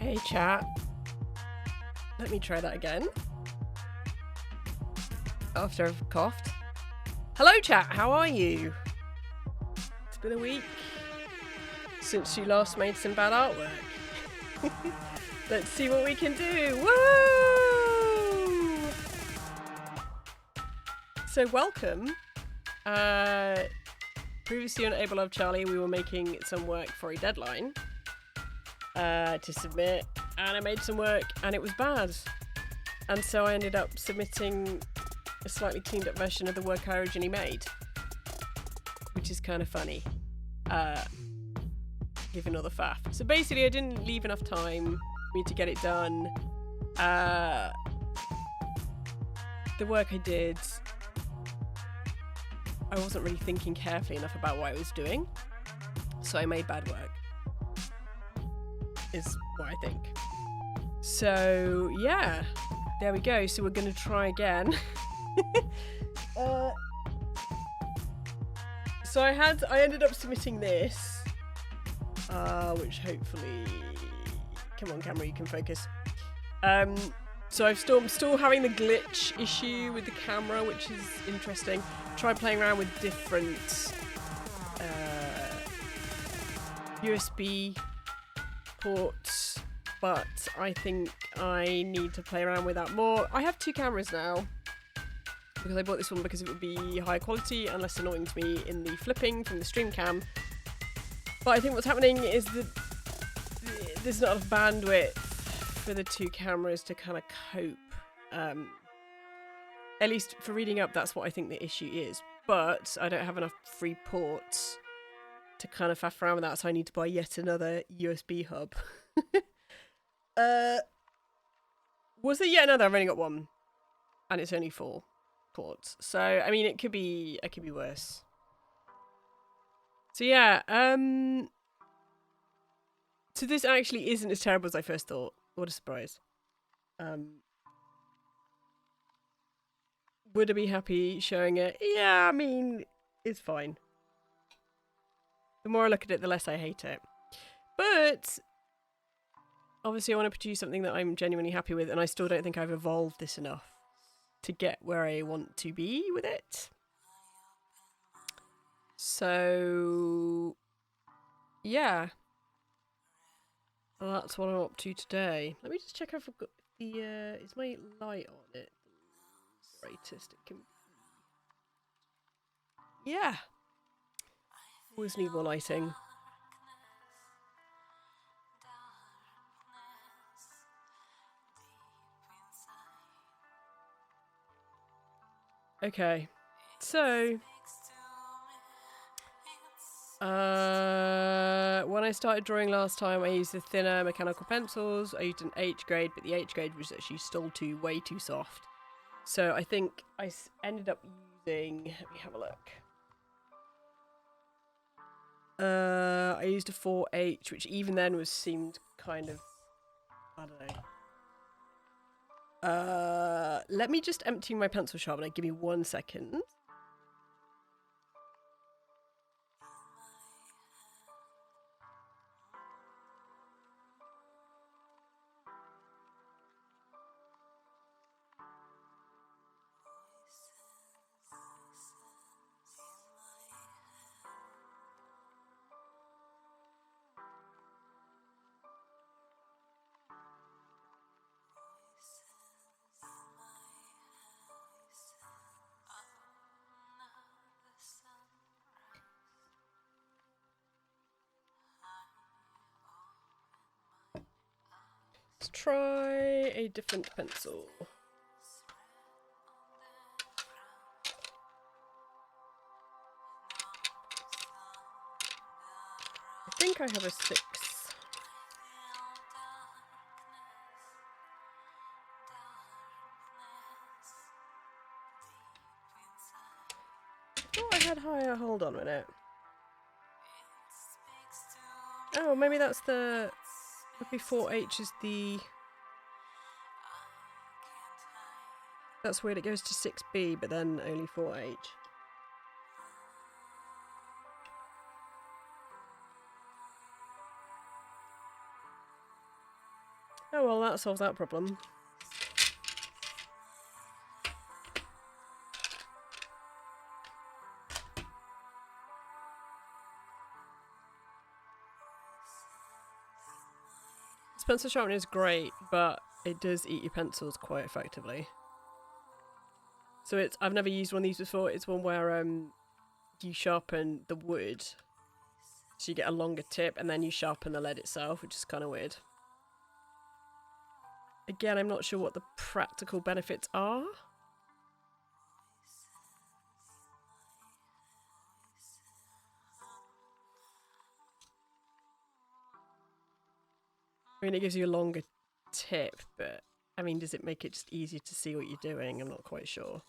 Okay, chat. Let me try that again. After I've coughed. Hello, chat. How are you? It's been a week since you last made some bad artwork. Let's see what we can do. Woo! So welcome. Previously on Able Love Charlie, we were making some work for a deadline to submit, and I made some work and it was bad. And so I ended up submitting a slightly cleaned up version of the work I originally made, which is kind of funny, given all the faff. So basically I didn't leave enough time for me to get it done. The work I did, I wasn't really thinking carefully enough about what I was doing, so I made bad work, is what I think. So yeah, there we go. So we're gonna try again. So I ended up submitting this, which hopefully, come on camera, you can focus. So I'm still having the glitch issue with the camera, which is interesting. Tried playing around with different USB ports, but I think I need to play around with that more. I have two cameras now, because I bought this one because it would be higher quality and less annoying to me in the flipping from the stream cam. But I think what's happening is that there's not enough bandwidth for the two cameras to kind of cope. At least for reading up, that's what I think the issue is. But I don't have enough free ports to kind of faff around with that, so I need to buy yet another USB hub. Was there yet another? I've only got one, and it's only 4 ports. So I mean, it could be worse. So yeah, so this actually isn't as terrible as I first thought. What a surprise. Would I be happy showing it? Yeah, I mean, it's fine. The more I look at it, the less I hate it. But obviously I want to produce something that I'm genuinely happy with, and I still don't think I've evolved this enough to get where I want to be with it. So yeah, well, that's what I'm up to today. Let me just check if I've got the is my light on it the brightest it can be? Yeah, always need more lighting. Okay, so when I started drawing last time, I used the thinner mechanical pencils. I used an H grade, but the H grade was actually still way too soft. So I think I ended up using, let me have a look. I used a 4H, which even then seemed kind of, I don't know. Let me just empty my pencil sharpener. Give me 1 second. Let's try a different pencil. I think I have a 6. I thought I had higher. Hold on a minute. Oh, maybe that's the... Maybe 4H is the... That's weird, it goes to 6B, but then only 4H. Oh well, that solves that problem. Pencil sharpener is great, but it does eat your pencils quite effectively. So I've never used one of these before. It's one where you sharpen the wood, so you get a longer tip, and then you sharpen the lead itself, which is kind of weird. Again, I'm not sure what the practical benefits are. I mean, it gives you a longer tip, but I mean, does it make it just easier to see what you're doing? I'm not quite sure.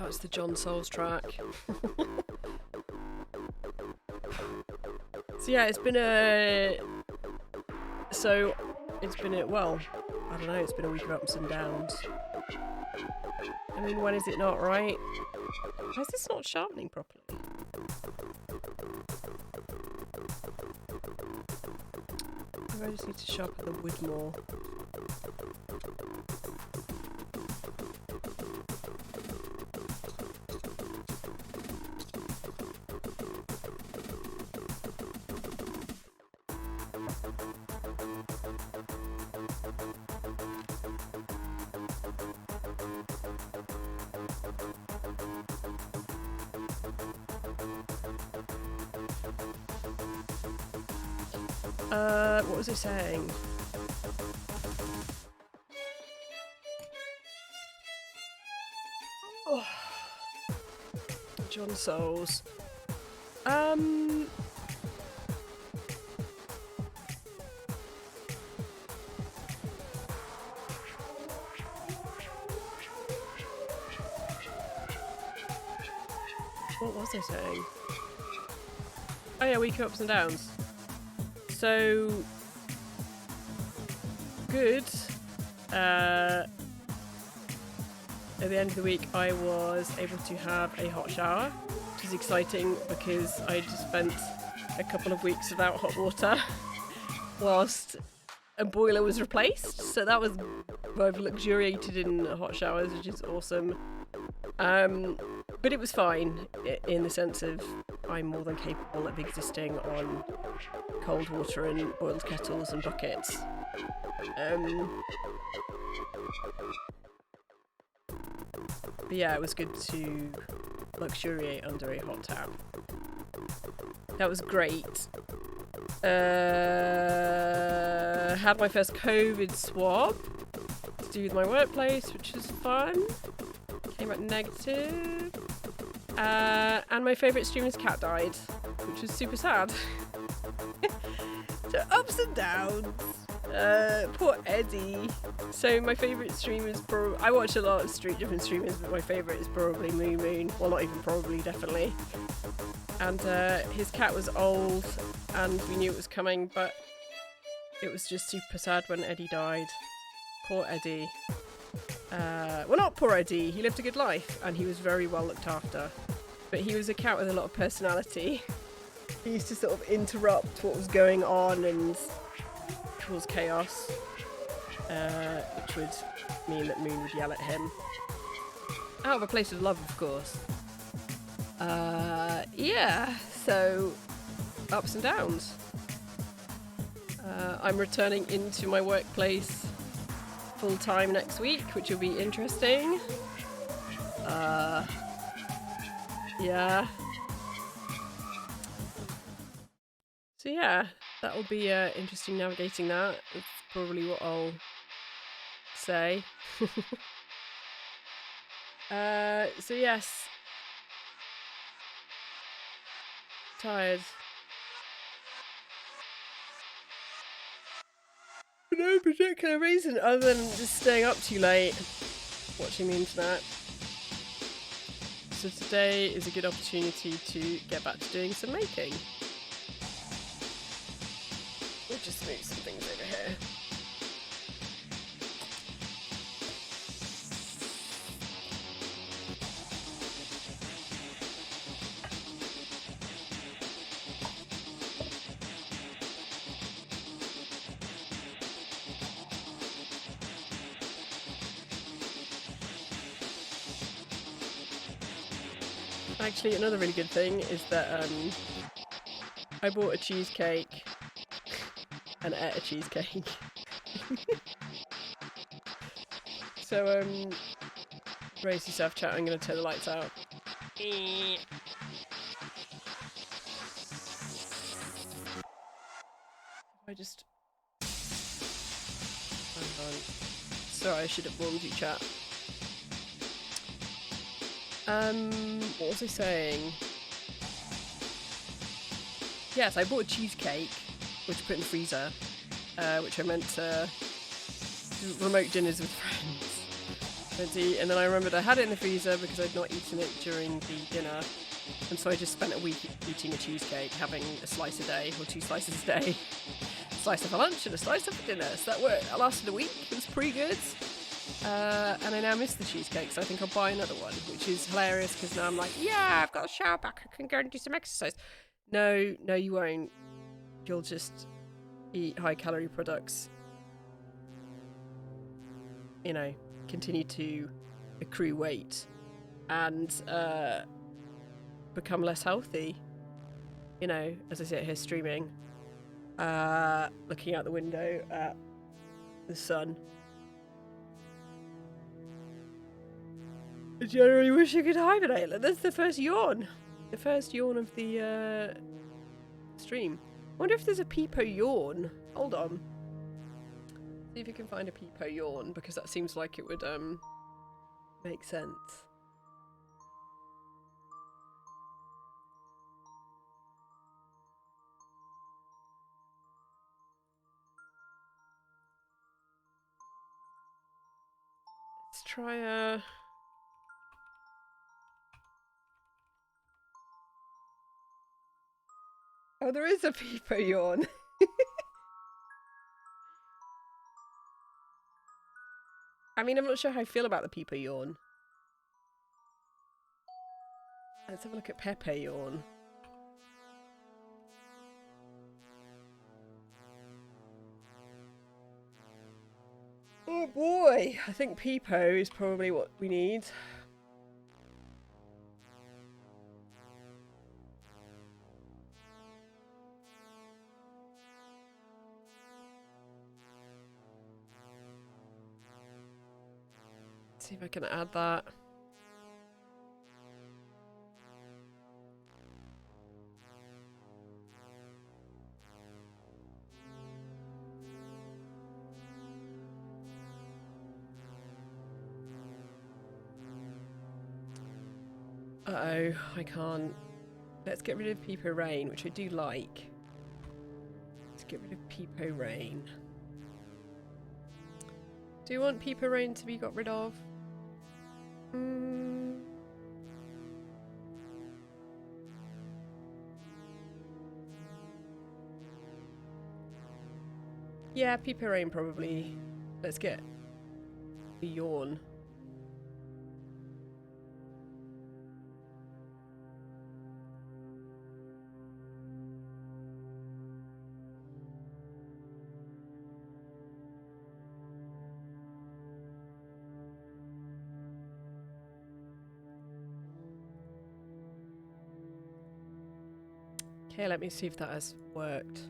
Oh, it's the John Souls track. So yeah, it's been a... well, I don't know, it's been a week of ups and downs. I mean, when is it not right? Why is this not sharpening properly? Maybe I just need to sharpen the wood more. What was I saying? Oh. John Souls. What was I saying? Oh yeah, week ups and downs. So good. At the end of the week, I was able to have a hot shower, which is exciting because I just spent a couple of weeks without hot water whilst a boiler was replaced. So that was, I've luxuriated in hot showers, which is awesome. But it was fine in the sense of I'm more than capable of existing on cold water and boiled kettles and buckets. But yeah, it was good to luxuriate under a hot tap. That was great. Had my first COVID swab to do with my workplace, which was fun. Came out negative. And my favourite streamer's cat died, which was super sad. So ups and downs. Poor Eddie. So my favourite streamers, I watch a lot of different streamers, but my favourite is probably Moo Moon. Well, not even probably, definitely. And his cat was old, and we knew it was coming, but it was just super sad when Eddie died. Poor Eddie. Well, not poor Eddie. He lived a good life, and he was very well looked after. But he was a cat with a lot of personality. He used to sort of interrupt what was going on and cause chaos, which would mean that Moon would yell at him. Out of a place of love, of course. Yeah, so ups and downs. I'm returning into my workplace full-time next week, which will be interesting. Yeah. So yeah, that will be interesting navigating that. It's probably what I'll say. So yes. Tired. For no particular reason other than just staying up too late, watching the internet. So today is a good opportunity to get back to doing some making. We'll just move some things over here. Actually, another really good thing is that I bought a cheesecake and ate a cheesecake. So, brace yourself, chat. I'm going to turn the lights out. I just... Sorry, I should have warned you, chat. What was I saying? Yes, I bought a cheesecake, which I put in the freezer, which I meant to do remote dinners with friends. And then I remembered I had it in the freezer because I'd not eaten it during the dinner. And so I just spent a week eating a cheesecake, having a slice a day, or 2 slices a day. A slice for lunch and a slice for dinner. So that worked. It lasted a week. It was pretty good. And I now miss the cheesecake, so I think I'll buy another one, which is hilarious because now I'm like, yeah, I've got a shower back, I can go and do some exercise. No, you won't. You'll just eat high-calorie products, you know, continue to accrue weight and become less healthy, you know, as I sit here streaming, looking out the window at the sun. I generally wish I could hibernate. That's the first yawn. The first yawn of the stream. I wonder if there's a Peepo yawn. Hold on. See if you can find a Peepo yawn, because that seems like it would make sense. Let's try a... Oh, there is a Peepo yawn. I mean, I'm not sure how I feel about the Peepo yawn. Let's have a look at Pepe yawn. Oh boy, I think Peepo is probably what we need. See if I can add that. Uh-oh, I can't. Let's get rid of Peepo Rain, which I do like. Let's get rid of Peepo Rain. Do you want Peepo Rain to be got rid of? Yeah, Peepo Rain probably. Let's get the yawn. Okay, let me see if that has worked.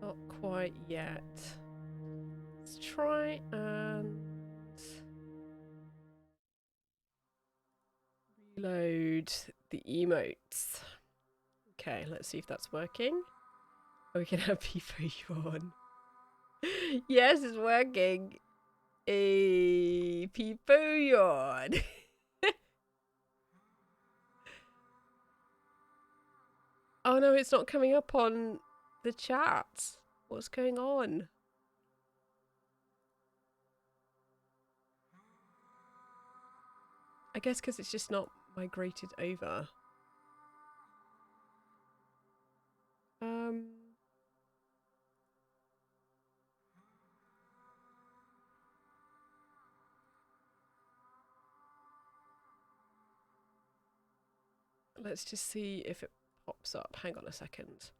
Not quite yet. Let's try and reload the emotes. Okay, let's see if that's working. Oh, we can have Peepo yawn. Yes, it's working. A Peepo yawn. Oh no, it's not coming up on the chat. What's going on? I guess because it's just not migrated over. Let's just see if it pops up. Hang on a second.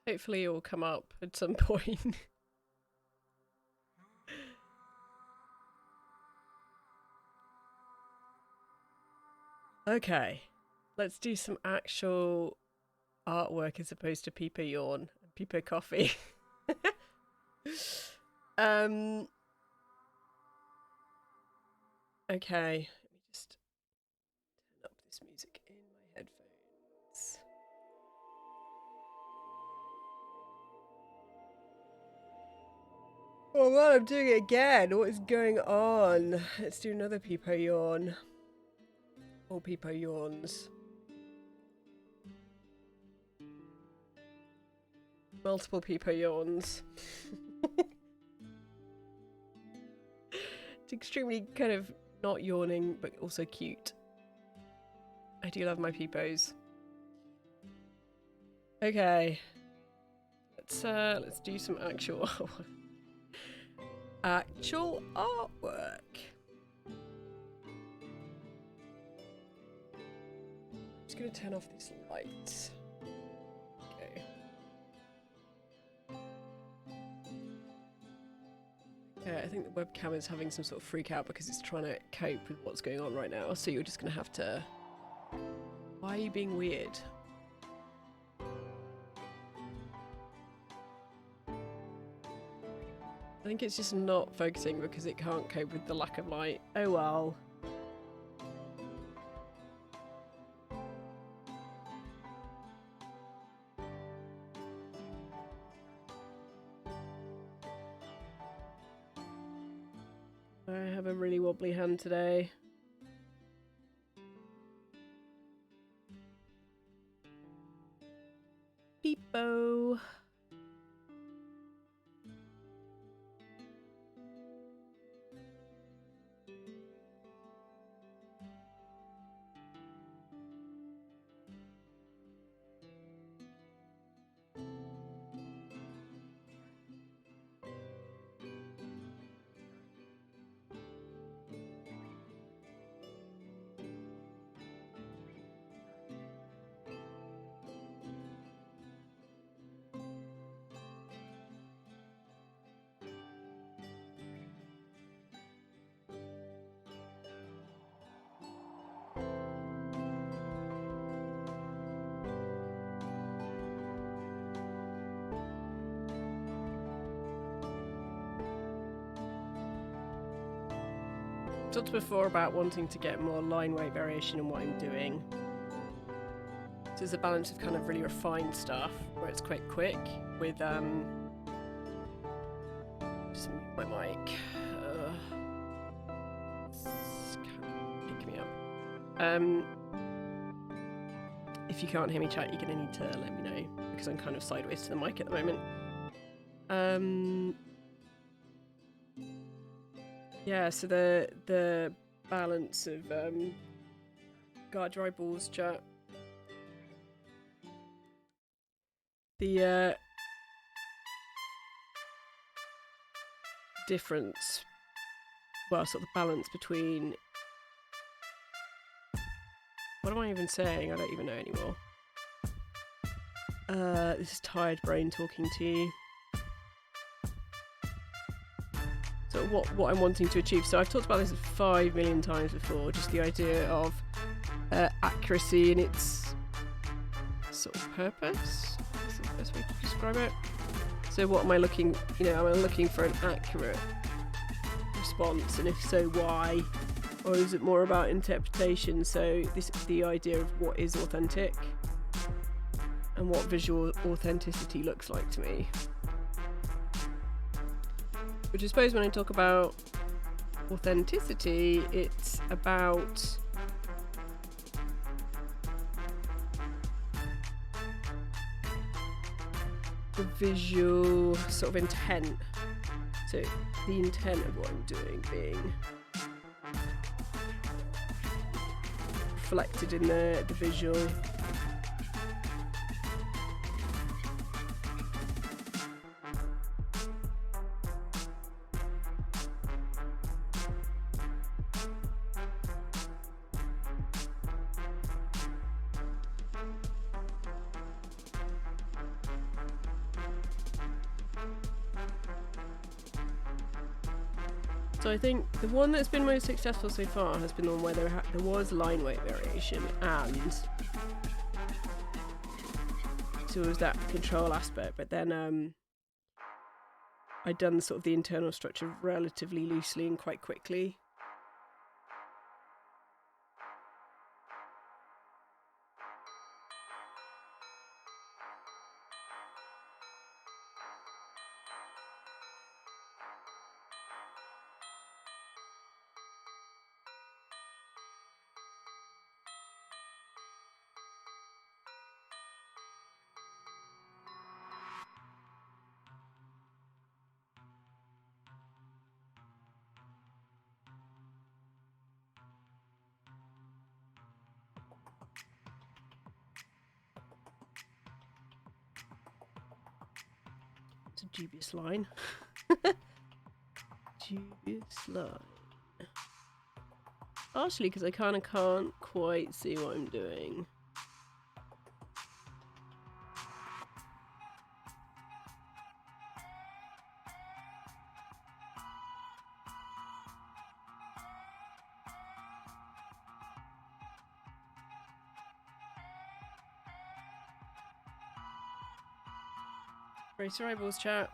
Hopefully it will come up at some point. Okay, let's do some actual artwork as opposed to Peepo Yawn and Peepo Coffee. Okay, let me just turn up this music in my headphones. Oh man, I'm doing it again. What is going on? Let's do another Peepo Yawn. All Peepo Yawns. Multiple Peepo Yawns. It's extremely kind of not yawning, but also cute. I do love my Peepos. Okay. Let's do some actual actual artwork. I'm just gonna turn off this light. Okay. Yeah, I think the webcam is having some sort of freak out because it's trying to cope with what's going on right now. So you're just gonna have to. Why are you being weird? I think it's just not focusing because it can't cope with the lack of light. Oh well. I have a really wobbly hand today. Peepo. Talked before about wanting to get more line weight variation in what I'm doing. So there's a balance of kind of really refined stuff where it's quite quick with just mute my mic. It's kind of picking me up. If you can't hear me chat, you're gonna need to let me know because I'm kind of sideways to the mic at the moment. Yeah, so the balance of got dry balls chat. The difference, well, sort of the balance between what am I even saying? I don't even know anymore. This is tired brain talking to you. So what I'm wanting to achieve. So I've talked about this 5 million times before, just the idea of accuracy and its sort of purpose. That's the best way to describe it. So what am I looking, am I looking for an accurate response? And if so, why? Or is it more about interpretation? So this is the idea of what is authentic and what visual authenticity looks like to me. Which I suppose when I talk about authenticity, it's about the visual sort of intent. So the intent of what I'm doing being reflected in the visual. So I think the one that's been most successful so far has been the one where there was line weight variation, and so it was that control aspect. But then I'd done sort of the internal structure relatively loosely and quite quickly. It's a dubious line. Dubious line. Partially because I kind of can't quite see what I'm doing. Race your eyeballs, chat.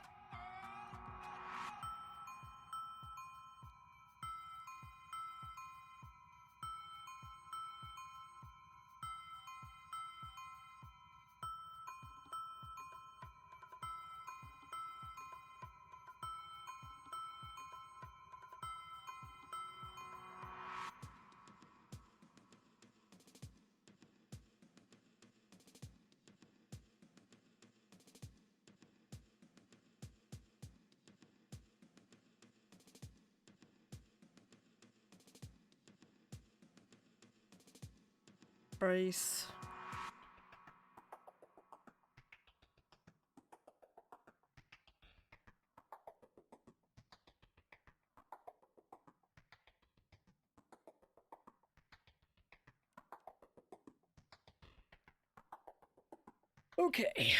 Brace. Okay.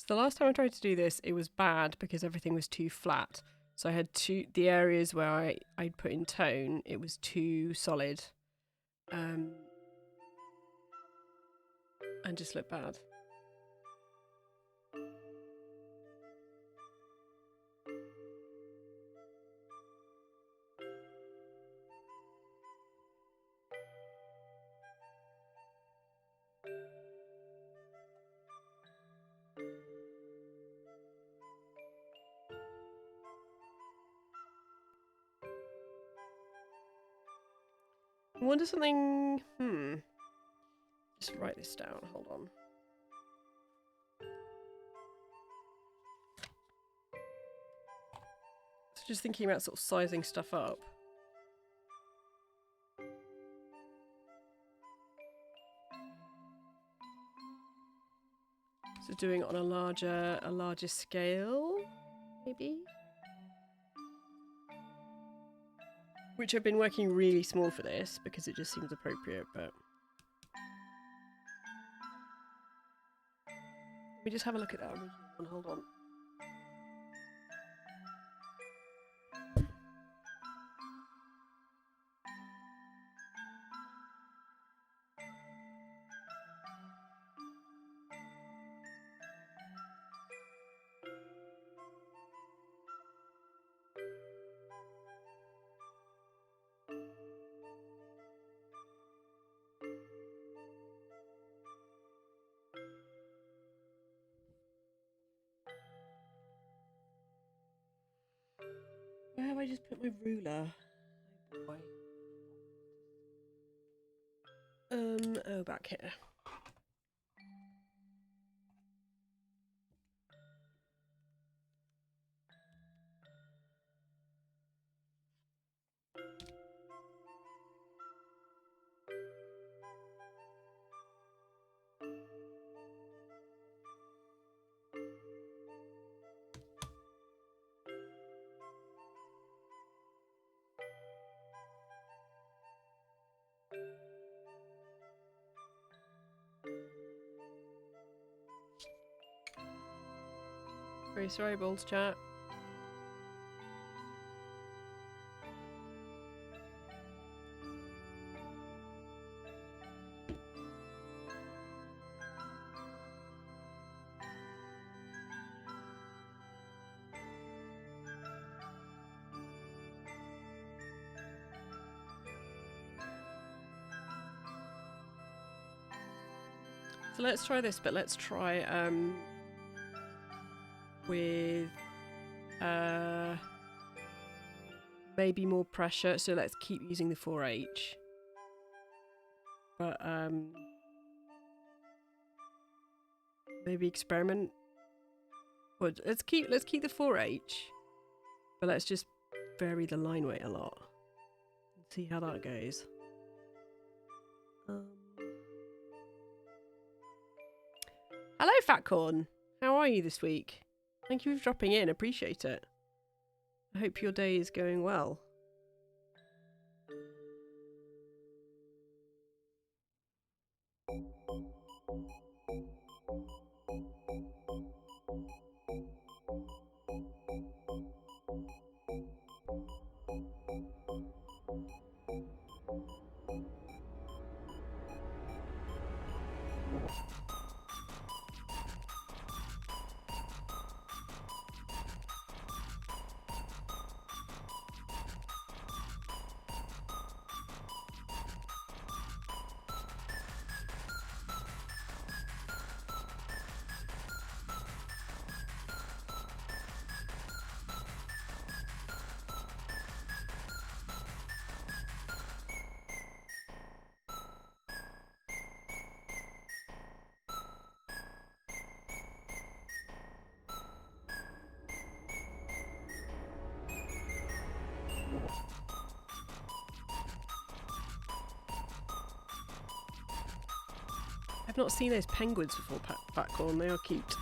The last time I tried to do this, it was bad because everything was too flat. So I had the areas where I'd put in tone, it was too solid. And just looked bad. I wonder something. Just write this down. Hold on. So just thinking about sort of sizing stuff up. So doing it on a larger scale, maybe. Which I've been working really small for this because it just seems appropriate, but let me just have a look at that original one. Hold on. have I just put my ruler? Oh boy. Oh, back here. Very sorry, Balls chat. So let's try this, but let's try with maybe more pressure. So let's keep using the 4H. But maybe experiment. Well, let's keep the 4H. But let's just vary the line weight a lot. And see how that goes. Hello, Fatcorn. How are you this week? Thank you for dropping in. Appreciate it. I hope your day is going well. I've not seen those penguins before, Fatcorn. They are cute.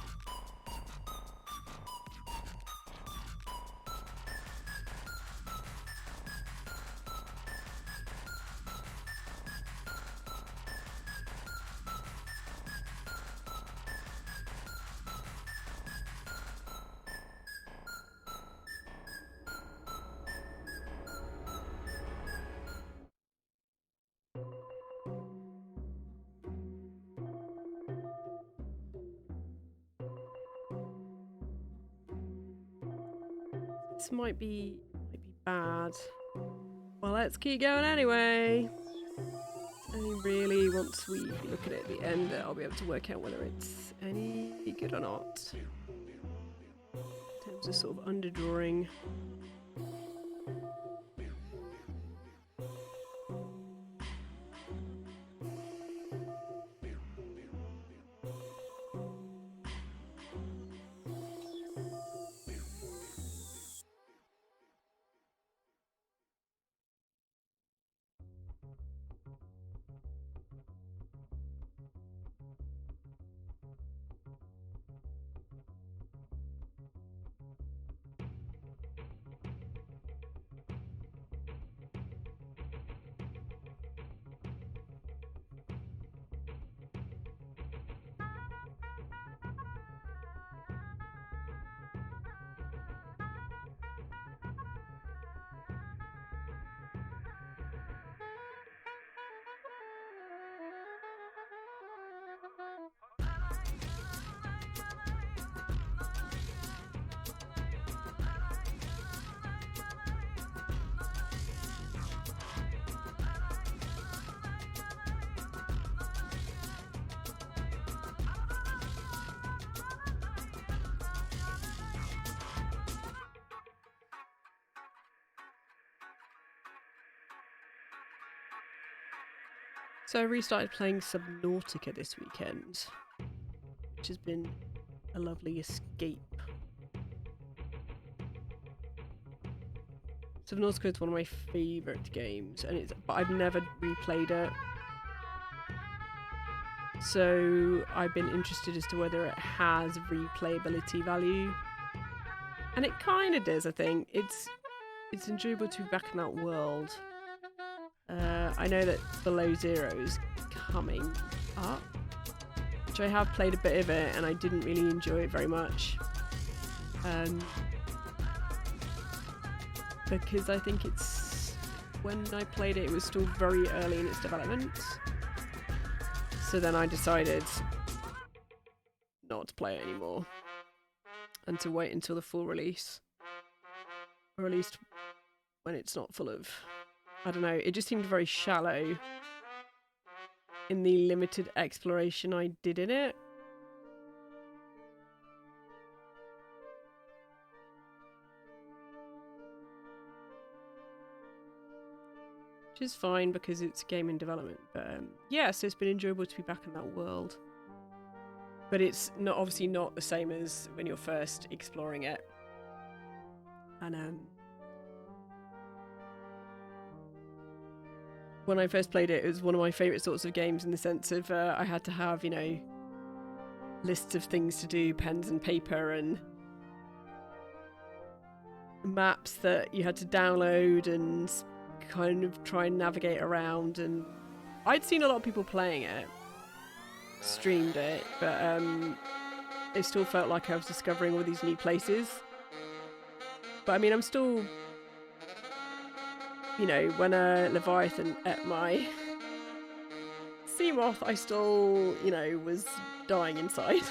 This might be bad. Well, let's keep going anyway. And really, once we look at it at the end, I'll be able to work out whether it's any good or not. In terms of sort of underdrawing. So I restarted playing Subnautica this weekend, which has been a lovely escape. Subnautica is one of my favourite games, and but I've never replayed it. So I've been interested as to whether it has replayability value. And it kind of does, I think. It's enjoyable to be back in that world. I know that Below Zero is coming up, which I have played a bit of it, and I didn't really enjoy it very much. Because I think when I played it, it was still very early in its development. So then I decided not to play it anymore and to wait until the full release. Or at least when it's not full of... I don't know, it just seemed very shallow in the limited exploration I did in it. Which is fine because it's a game in development. But yeah, so it's been enjoyable to be back in that world. But it's obviously not the same as when you're first exploring it. And when I first played it, it was one of my favourite sorts of games in the sense of I had to have, you know, lists of things to do, pens and paper, and maps that you had to download and kind of try and navigate around. And I'd seen a lot of people playing it, streamed it, but it still felt like I was discovering all these new places. But I mean, I'm still... You know, when Leviathan ate my Seamoth, I still, you know, was dying inside.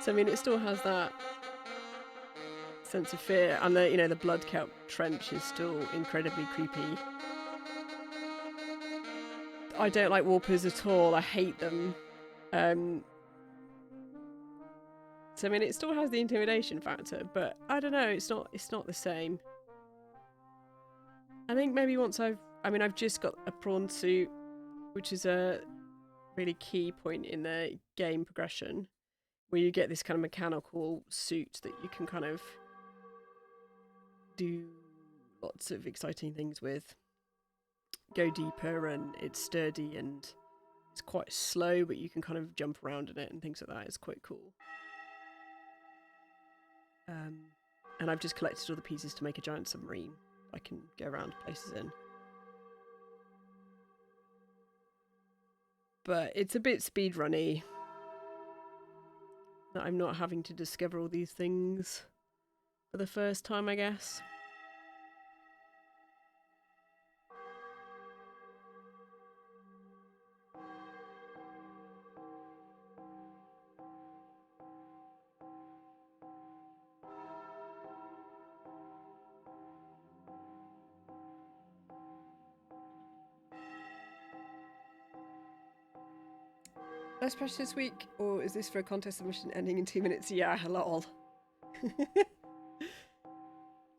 So, I mean, it still has that sense of fear. And, you know, the Blood Kelp Trench is still incredibly creepy. I don't like warpers at all. I hate them. So, I mean, it still has the intimidation factor, but I don't know, it's not the same. I think maybe once I've just got a prawn suit, which is a really key point in the game progression, where you get this kind of mechanical suit that you can kind of do lots of exciting things with. Go deeper, and it's sturdy, and it's quite slow, but you can kind of jump around in it and things like that. It's quite cool. And I've just collected all the pieces to make a giant submarine I can go around places in. But it's a bit speedrunny that I'm not having to discover all these things for the first time, I guess. Last patch this week, or is this for a contest submission ending in 2 minutes? Yeah, lol.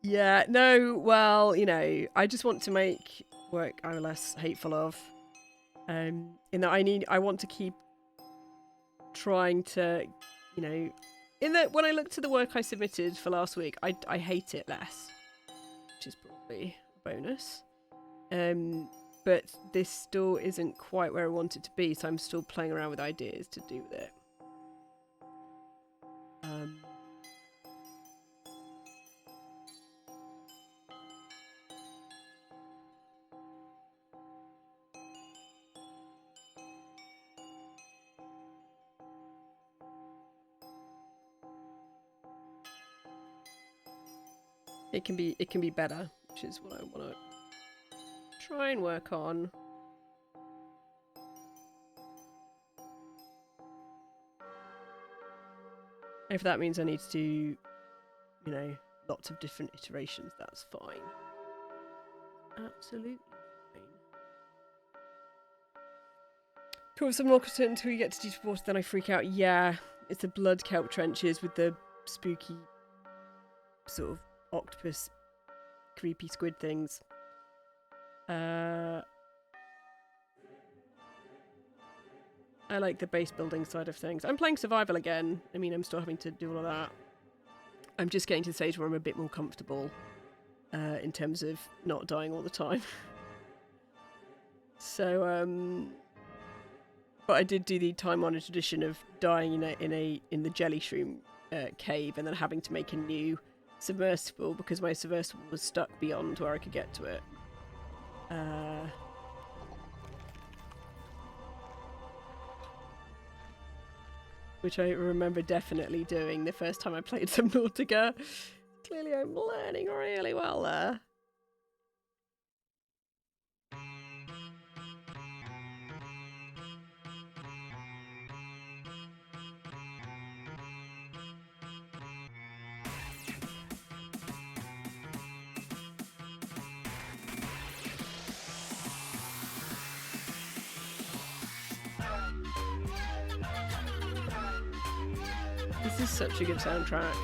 Yeah, no, well, you know, I just want to make work I'm less hateful of. In that I want to keep trying to, you know, when I look to the work I submitted for last week, I hate it less, which is probably a bonus. But this still isn't quite where I want it to be, so I'm still playing around with ideas to do with it. It can be better, which is what I want to try and work on. If that means I need to do, you know, lots of different iterations, that's fine. Absolutely fine. Cool, some more until we get to deep water, then I freak out. Yeah, it's the blood kelp trenches with the spooky sort of octopus, creepy squid things. I like the base building side of things. I'm playing survival again. I mean, I'm still having to do all of that. I'm just getting to the stage where I'm a bit more comfortable in terms of not dying all the time. So, but I did do the time-honored tradition of dying in the jelly shroom cave, and then having to make a new submersible because my submersible was stuck beyond where I could get to it. Which I remember definitely doing the first time I played Subnautica. Clearly I'm learning really well there. This is such a good soundtrack.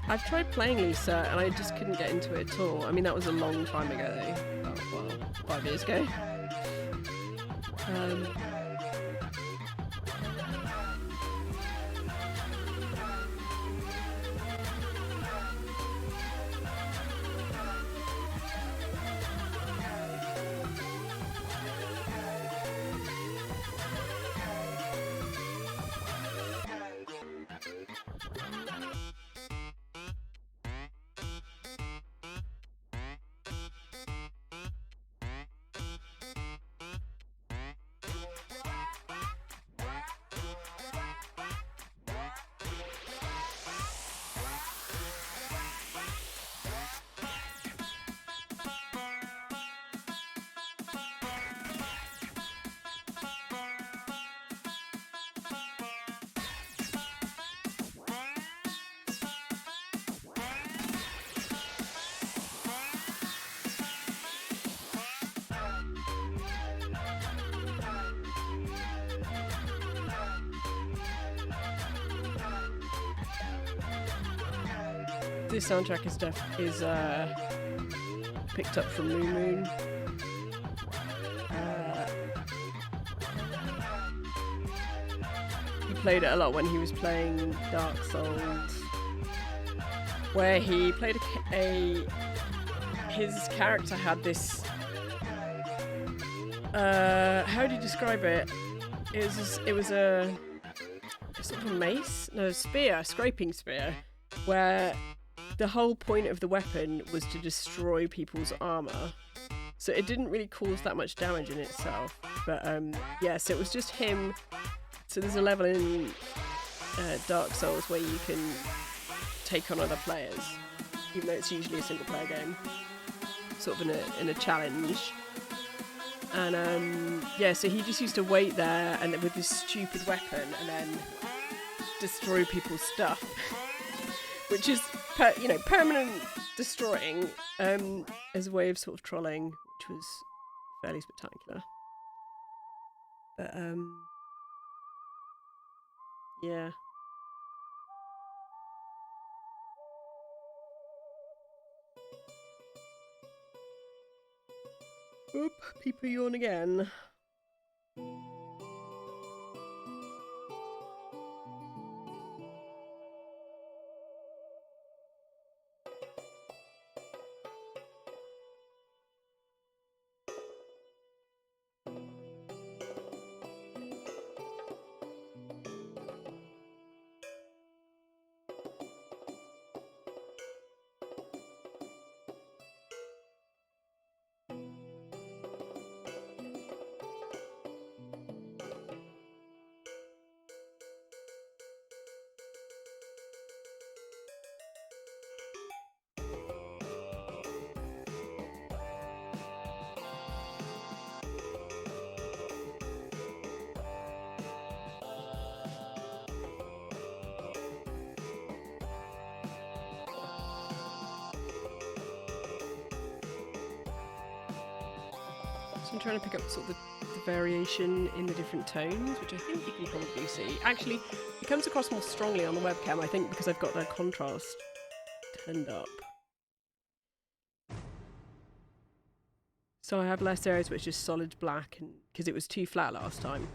I've tried playing Lisa and I just couldn't get into it at all. I mean, that was a long time ago though. Oh, well, 5 years ago. This soundtrack is picked up from Moon Moon. He played it a lot when he was playing Dark Souls, where he played his character had this. How do you describe it? It was a sort of a mace, no, spear, scraping spear, where the whole point of the weapon was to destroy people's armor. So it didn't really cause that much damage in itself. But yeah, so it was just him. So there's a level in Dark Souls where you can take on other players, even though it's usually a single player game, sort of in a challenge. And yeah, so he just used to wait there and with this stupid weapon and then destroy people's stuff. Which is, permanent destroying as a way of sort of trolling, which was fairly spectacular. But, yeah. Oop, people yawn again. I'm trying to pick up sort of the variation in the different tones, which I think you can probably see. Actually, it comes across more strongly on the webcam, I think, because I've got the contrast turned up. So I have less areas which is solid black, and because it was too flat last time.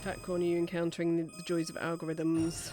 Fat corner, you encountering the joys of algorithms.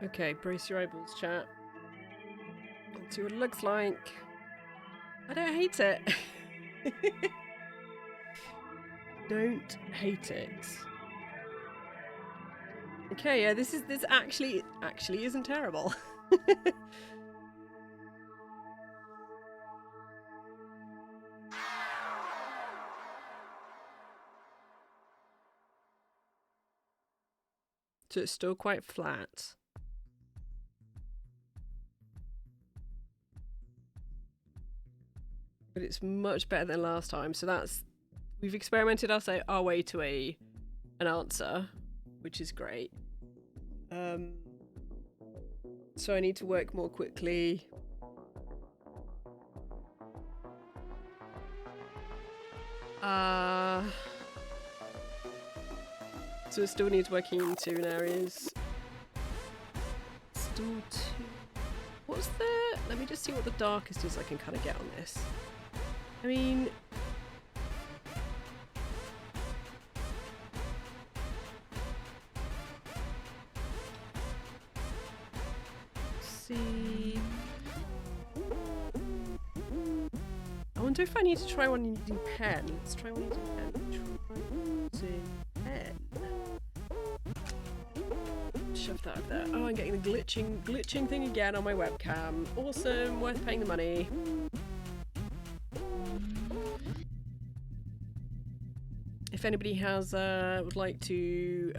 Okay, brace your eyeballs, chat. Let's see what it looks like. I don't hate it. Don't hate it. Okay, yeah, this actually isn't terrible. So it's still quite flat. But it's much better than last time. So that's, we've experimented our way to an answer, which is great. So I need to work more quickly. So it still needs working in 2 areas. Still 2. What's the... Let me just see what the darkest is I can kind of get on this. I mean... see... I wonder if I need to try one using pen. Let's try one using pen. Shove that up there. Oh, I'm getting the glitching thing again on my webcam. Awesome, worth paying the money. If anybody has would like to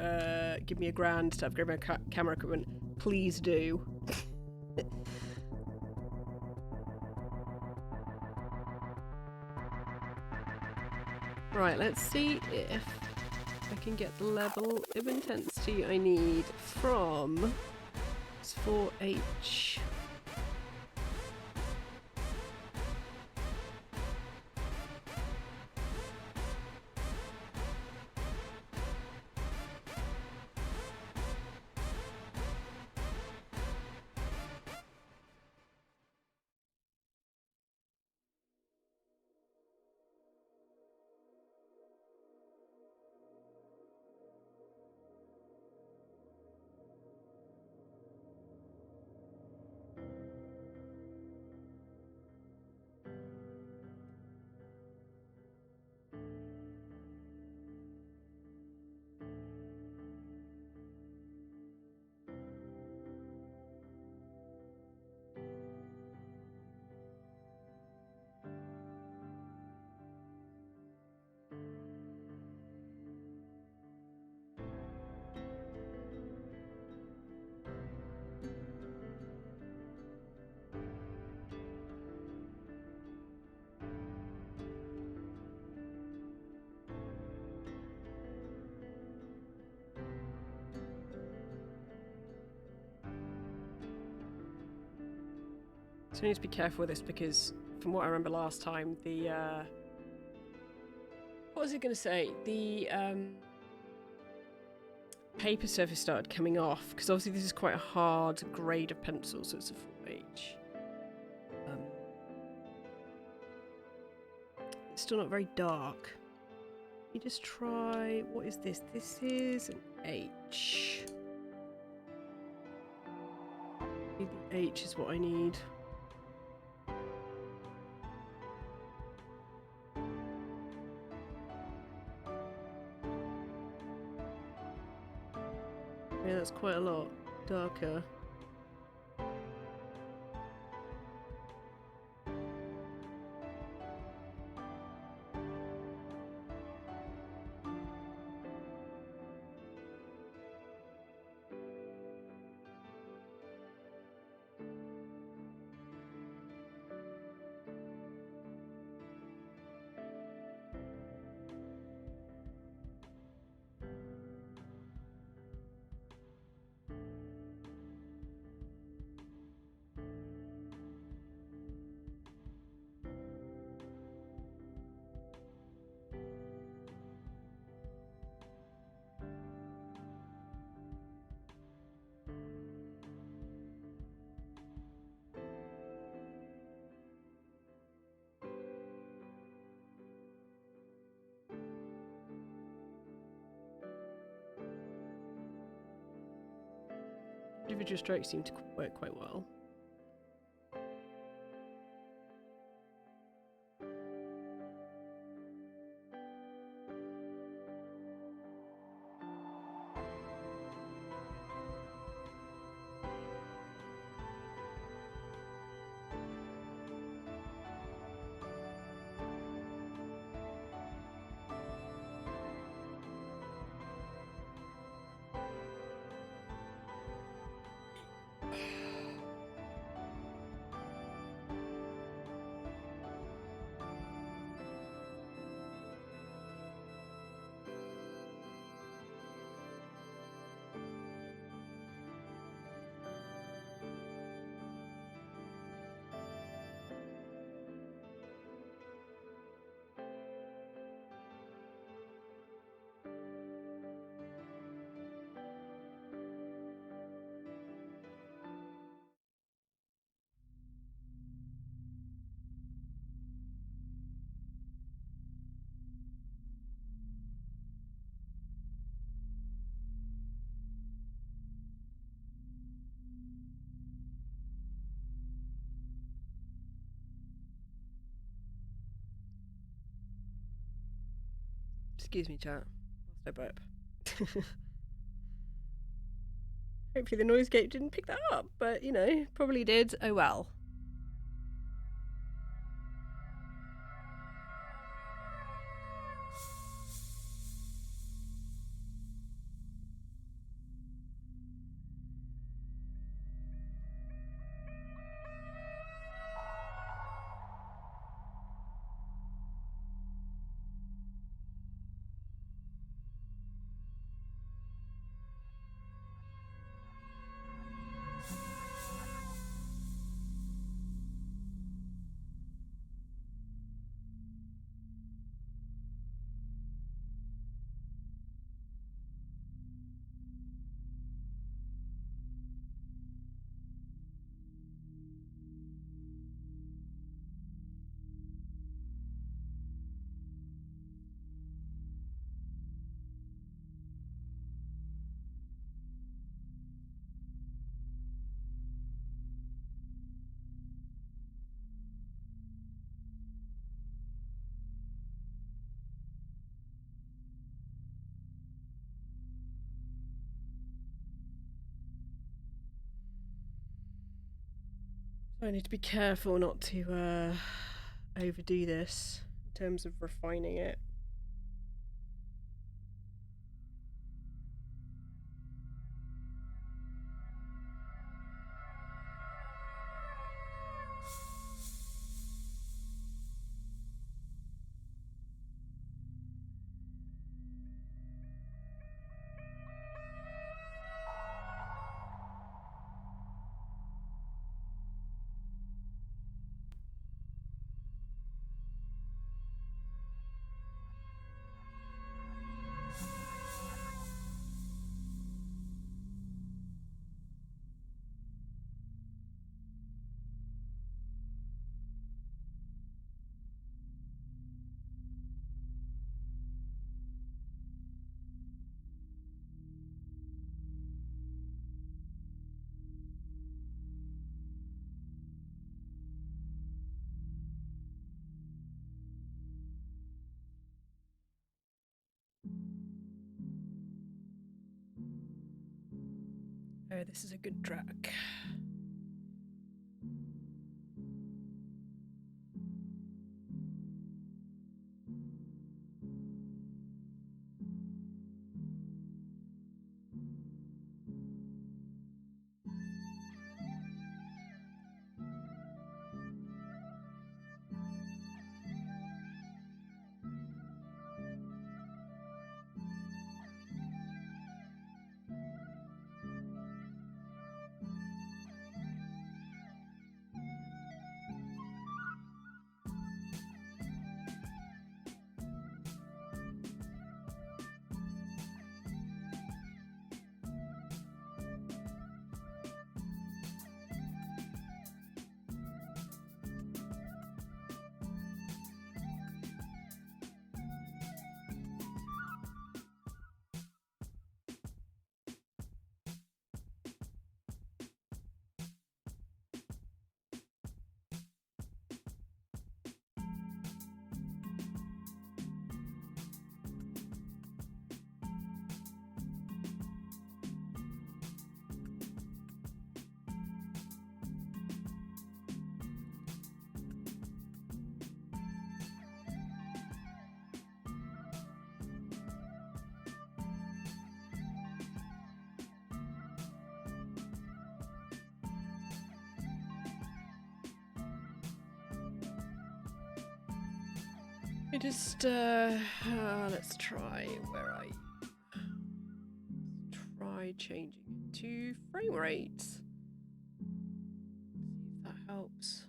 give me a grand to upgrade my camera equipment, please do. Right, let's see if I can get the level of intensity I need from 4H. So I need to be careful with this because from what I remember last time, the what was it going to say? The paper surface started coming off because obviously this is quite a hard grade of pencil, so it's a 4H. It's still not very dark. You just try. What is this? This is an H. Maybe the H is what I need. quite a lot darker. Individual strokes seem to work quite well. Excuse me, chat. Whilst I burp. Hopefully the noise gate didn't pick that up, but you know, probably did. Oh well. I need to be careful not to overdo this in terms of refining it. know this is a good track. Let's try changing it to frame rate. See if that helps.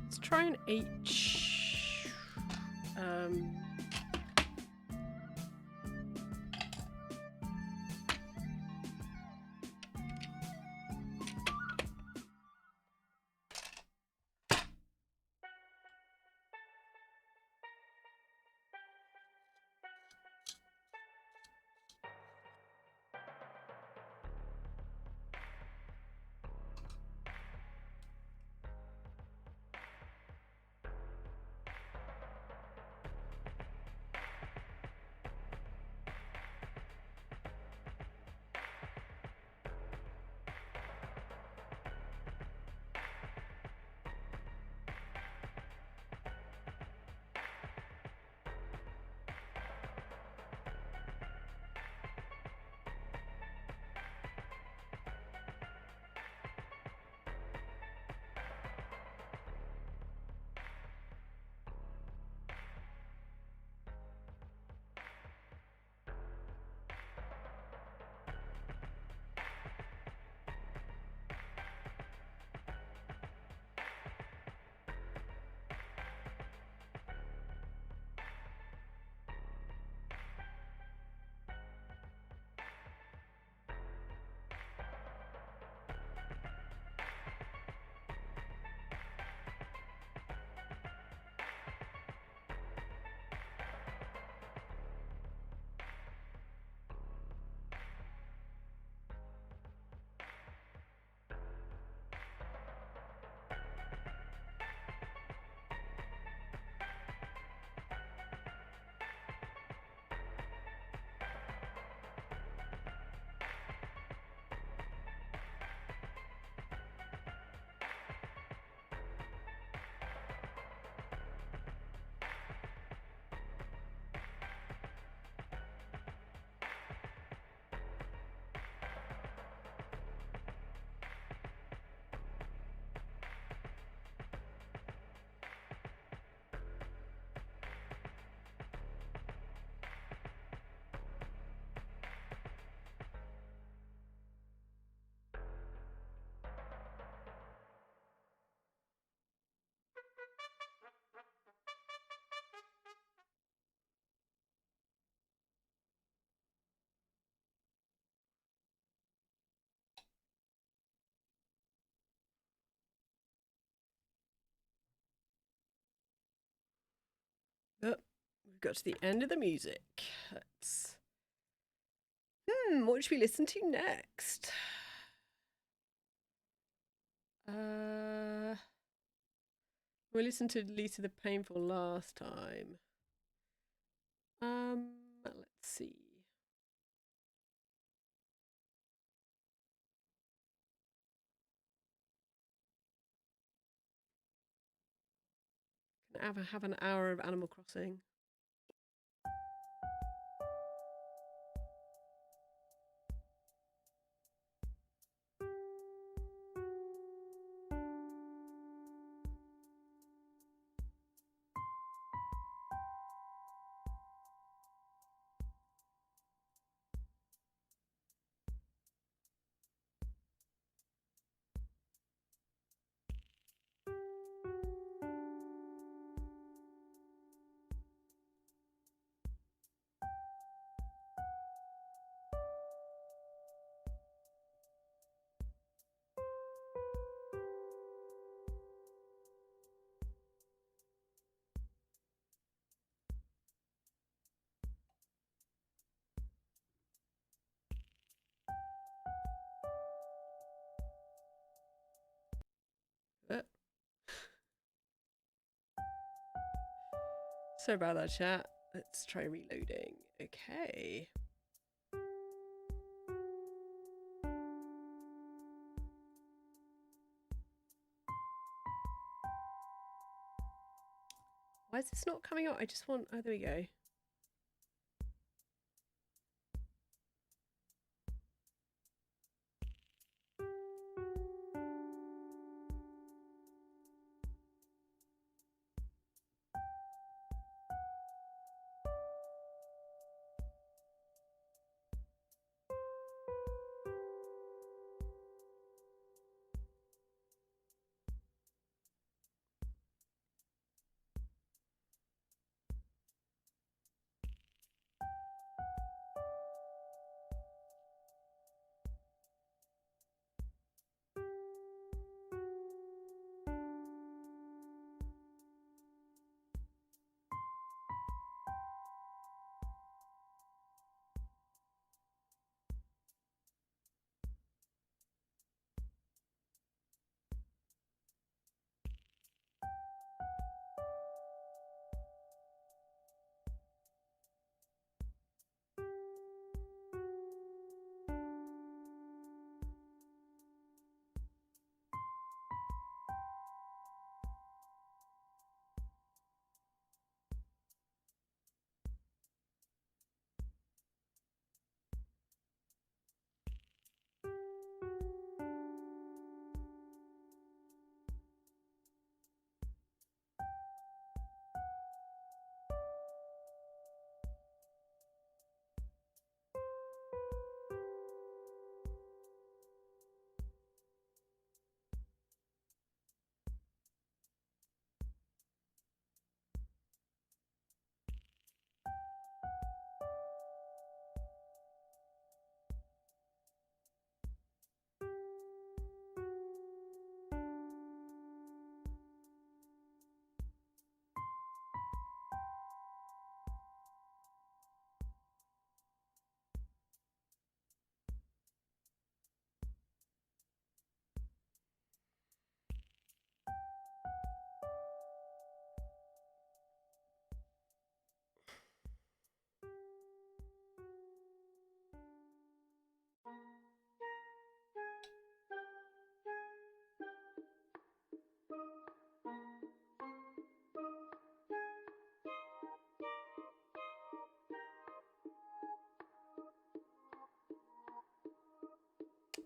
Let's try an H. we've got to the end of the music. Let's... what should we listen to next? We listened to Lisa the Painful last time. Let's see. Can I have an hour of Animal Crossing? Sorry about that, chat. Let's try reloading. Okay. Why is this not coming up? I just want... Oh, there we go.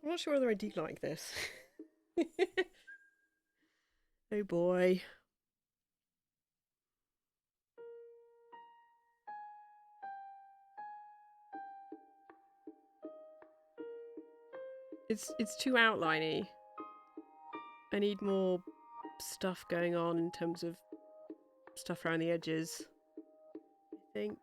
I'm not sure whether I do like this. Oh boy. It's too outliney. I need more stuff going on in terms of stuff around the edges, I think.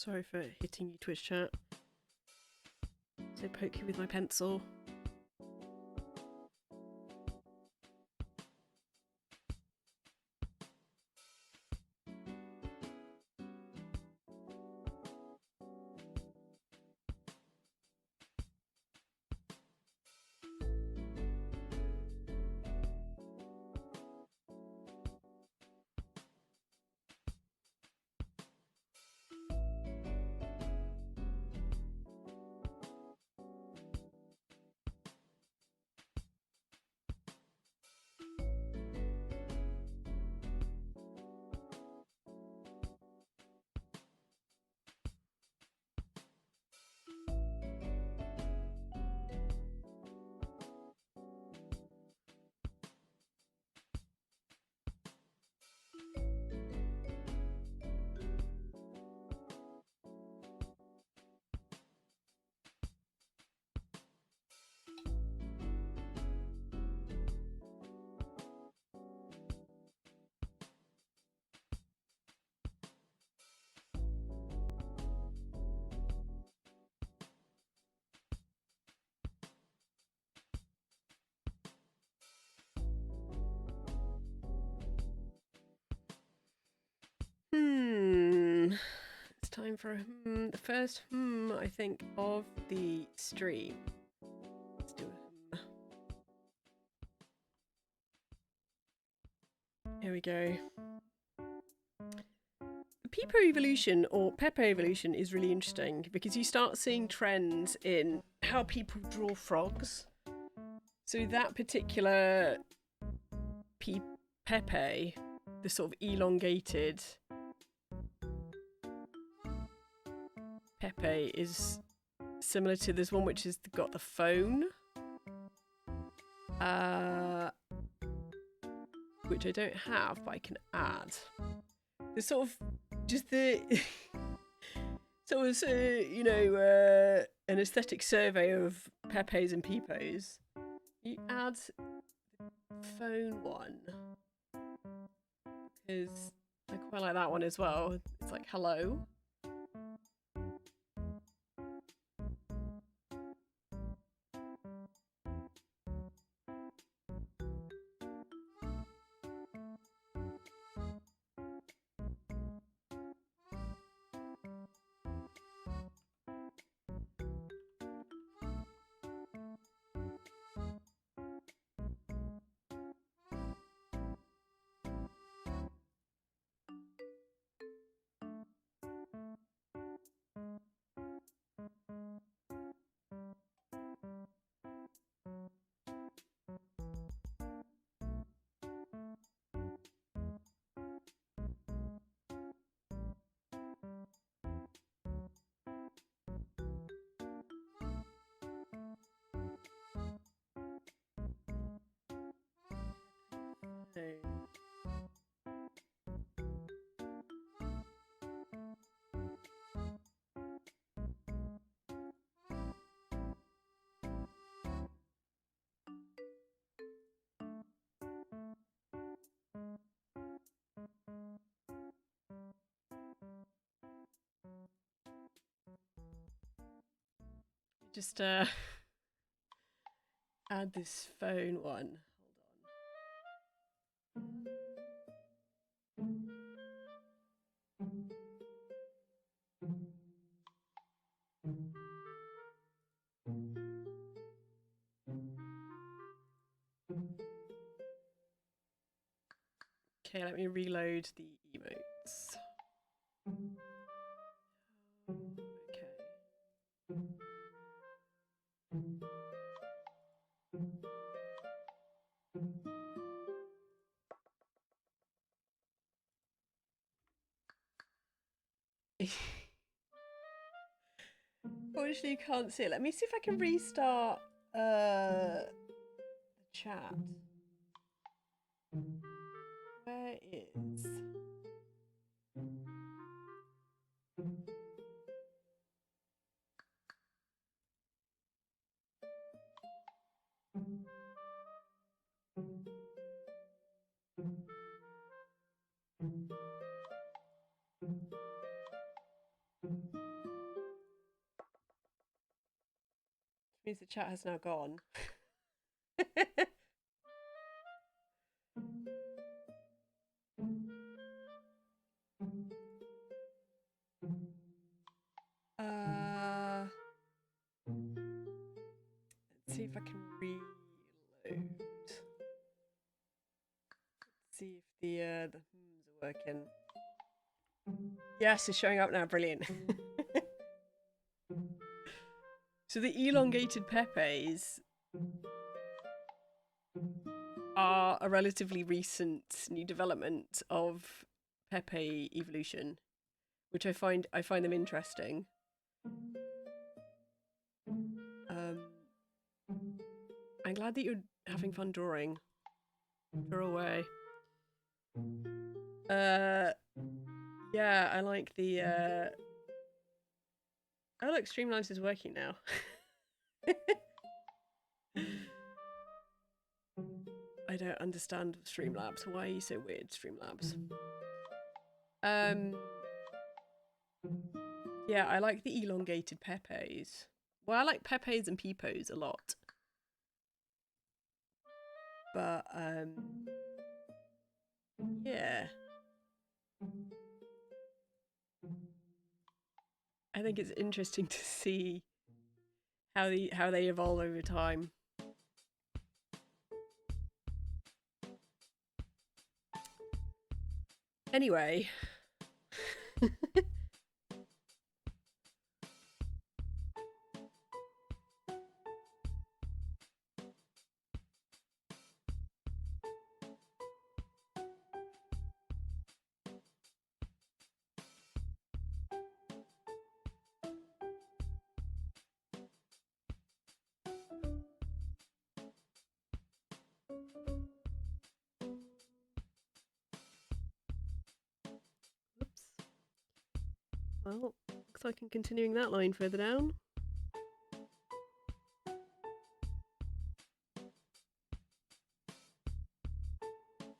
Sorry for hitting you, Twitch chat. So poke you with my pencil. It's time for the first I think, of the stream. Let's do a Here we go. Peepo evolution, or Pepe evolution, is really interesting because you start seeing trends in how people draw frogs. So that particular Pepe, the sort of elongated Pepe, is similar to this one which has got the phone. Which I don't have, but I can add. The sort of just the so it was you know, an aesthetic survey of Pepes and Peepos. You add the phone one because I quite like that one as well. It's like hello. Just add this phone one. Okay, let me reload the emotes. Okay. Unfortunately, you can't see it. Let me see if I can restart the chat. Where is... Means the chat has now gone. Let's see if I can reload. See if the hums are working. Yes, it's showing up now. Brilliant. So the elongated Pepes are a relatively recent new development of Pepe evolution, which I find them interesting. I'm glad that you're having fun drawing. Draw away. Yeah, I like the oh look, Streamlabs is working now. I don't understand Streamlabs. Why are you so weird, Streamlabs? Yeah, I like the elongated Pepes. Well, I like Pepes and Peepos a lot. But yeah. I think it's interesting to see how they evolve over time. Anyway. Oops. Well, looks like I'm continuing that line further down.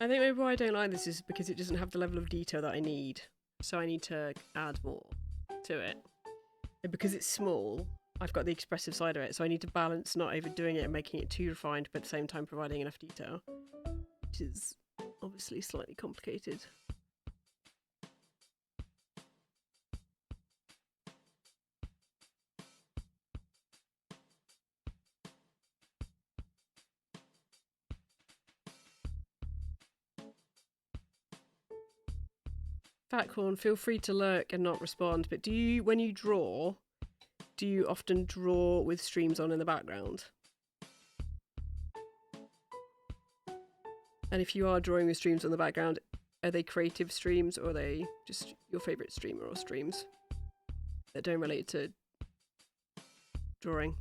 I think maybe why I don't like this is because it doesn't have the level of detail that I need. So I need to add more to it. And because it's small, I've got the expressive side of it, so I need to balance not overdoing it and making it too refined, but at the same time providing enough detail, which is obviously slightly complicated. Fatcorn, feel free to lurk and not respond, but do you, when you draw, do you often draw with streams on in the background? And if you are drawing with streams on the background, are they creative streams or are they just your favourite streamer or streams that don't relate to drawing?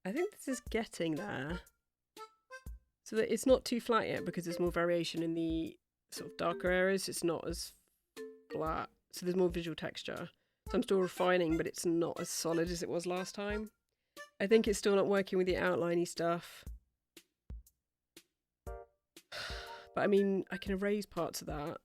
I think this is getting there. So that it's not too flat yet because there's more variation in the sort of darker areas. It's not as flat. So there's more visual texture. So I'm still refining, but it's not as solid as it was last time. I think it's still not working with the outliney stuff. But I mean, I can erase parts of that.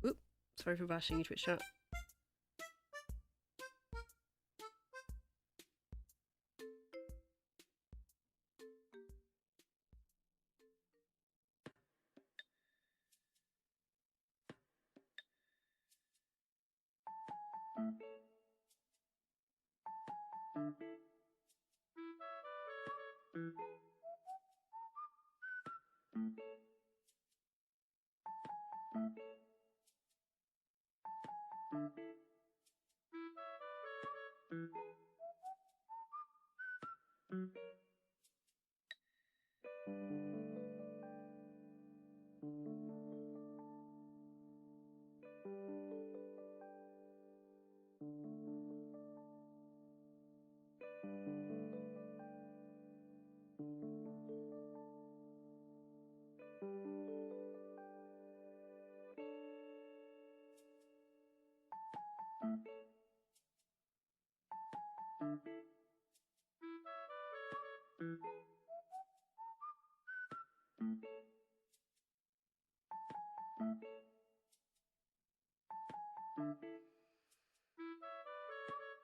Oop, sorry for bashing you, Twitch chat.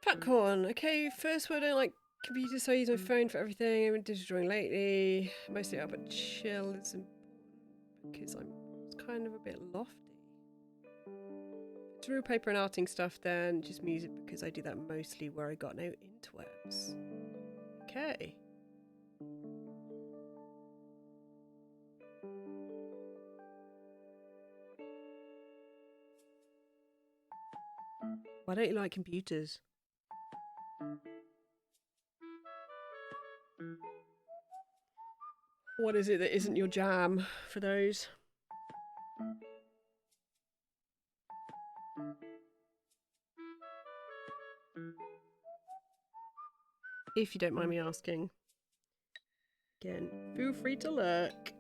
Fatcorn. Okay, first word, I don't like computers, so I use my phone for everything. I've been digital drawing lately. Mostly up at chill is important because I'm kind of a bit lofty. Drew paper and arting stuff, then just music because I do that mostly where I got no interwebs. Okay. Why don't you like computers? What is it that isn't your jam for those? If you don't mind me asking. Again, feel free to lurk.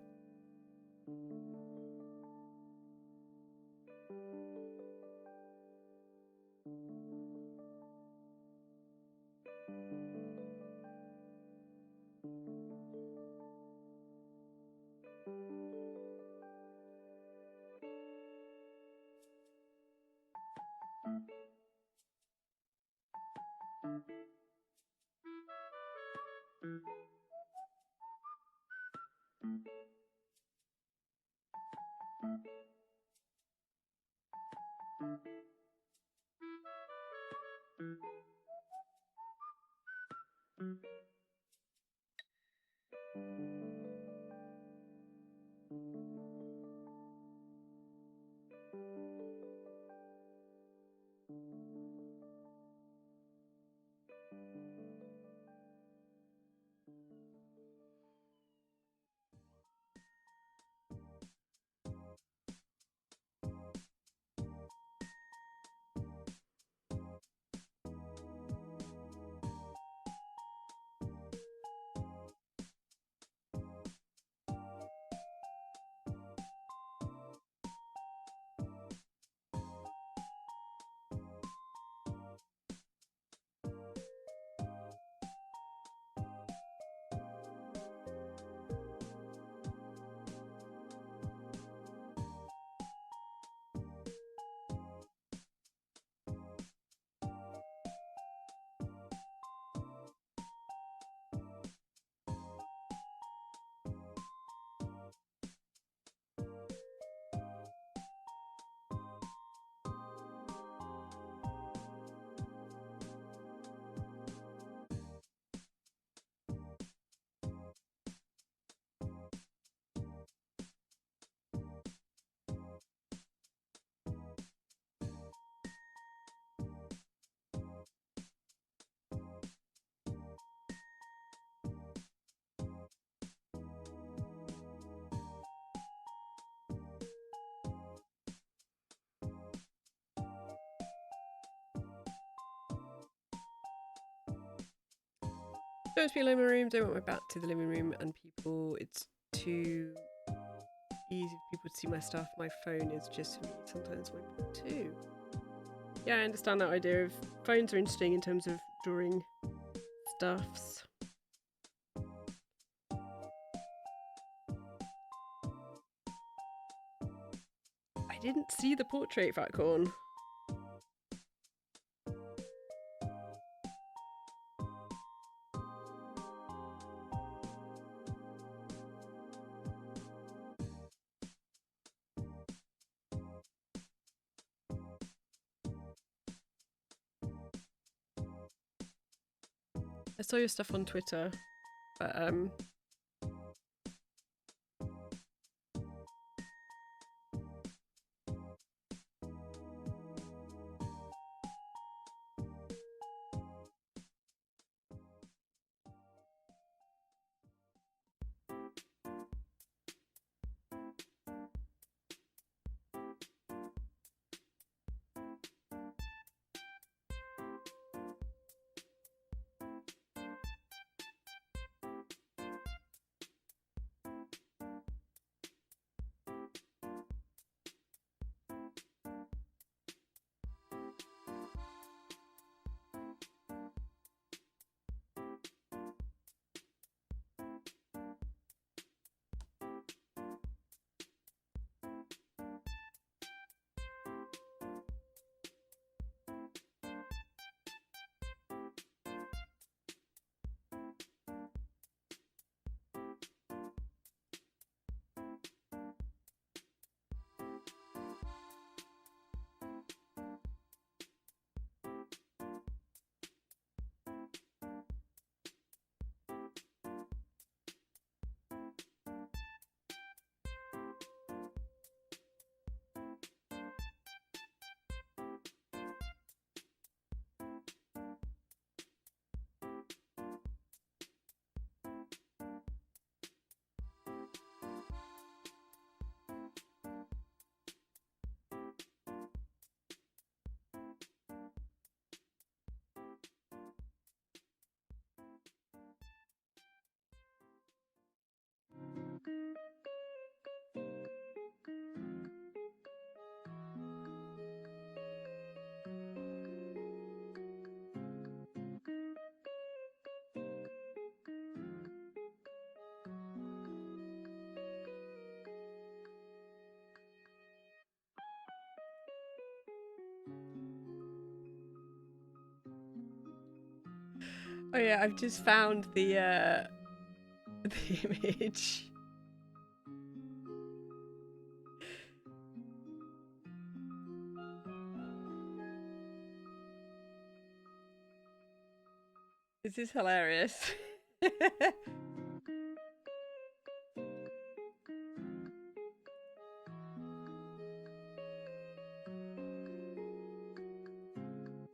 Don't be a living room, don't want my back to the living room and people, it's too easy for people to see my stuff. My phone is just for me, sometimes my book too. Yeah, I understand that idea of phones are interesting in terms of drawing stuffs. I didn't see the portrait, Fatcorn. I saw your stuff on Twitter, but oh yeah, I've just found the image. This is hilarious.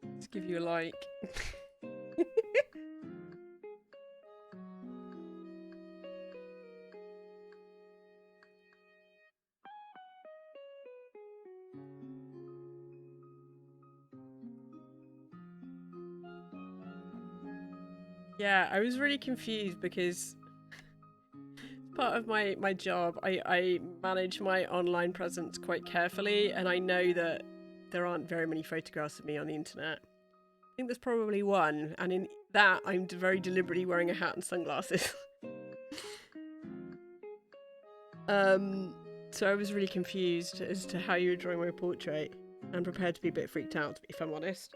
Let's give you a like. Yeah, I was really confused because part of my job, I manage my online presence quite carefully, and I know that there aren't very many photographs of me on the internet. I think there's probably one, and in that I'm very deliberately wearing a hat and sunglasses. So I was really confused as to how you were drawing my portrait, and prepared to be a bit freaked out, if I'm honest.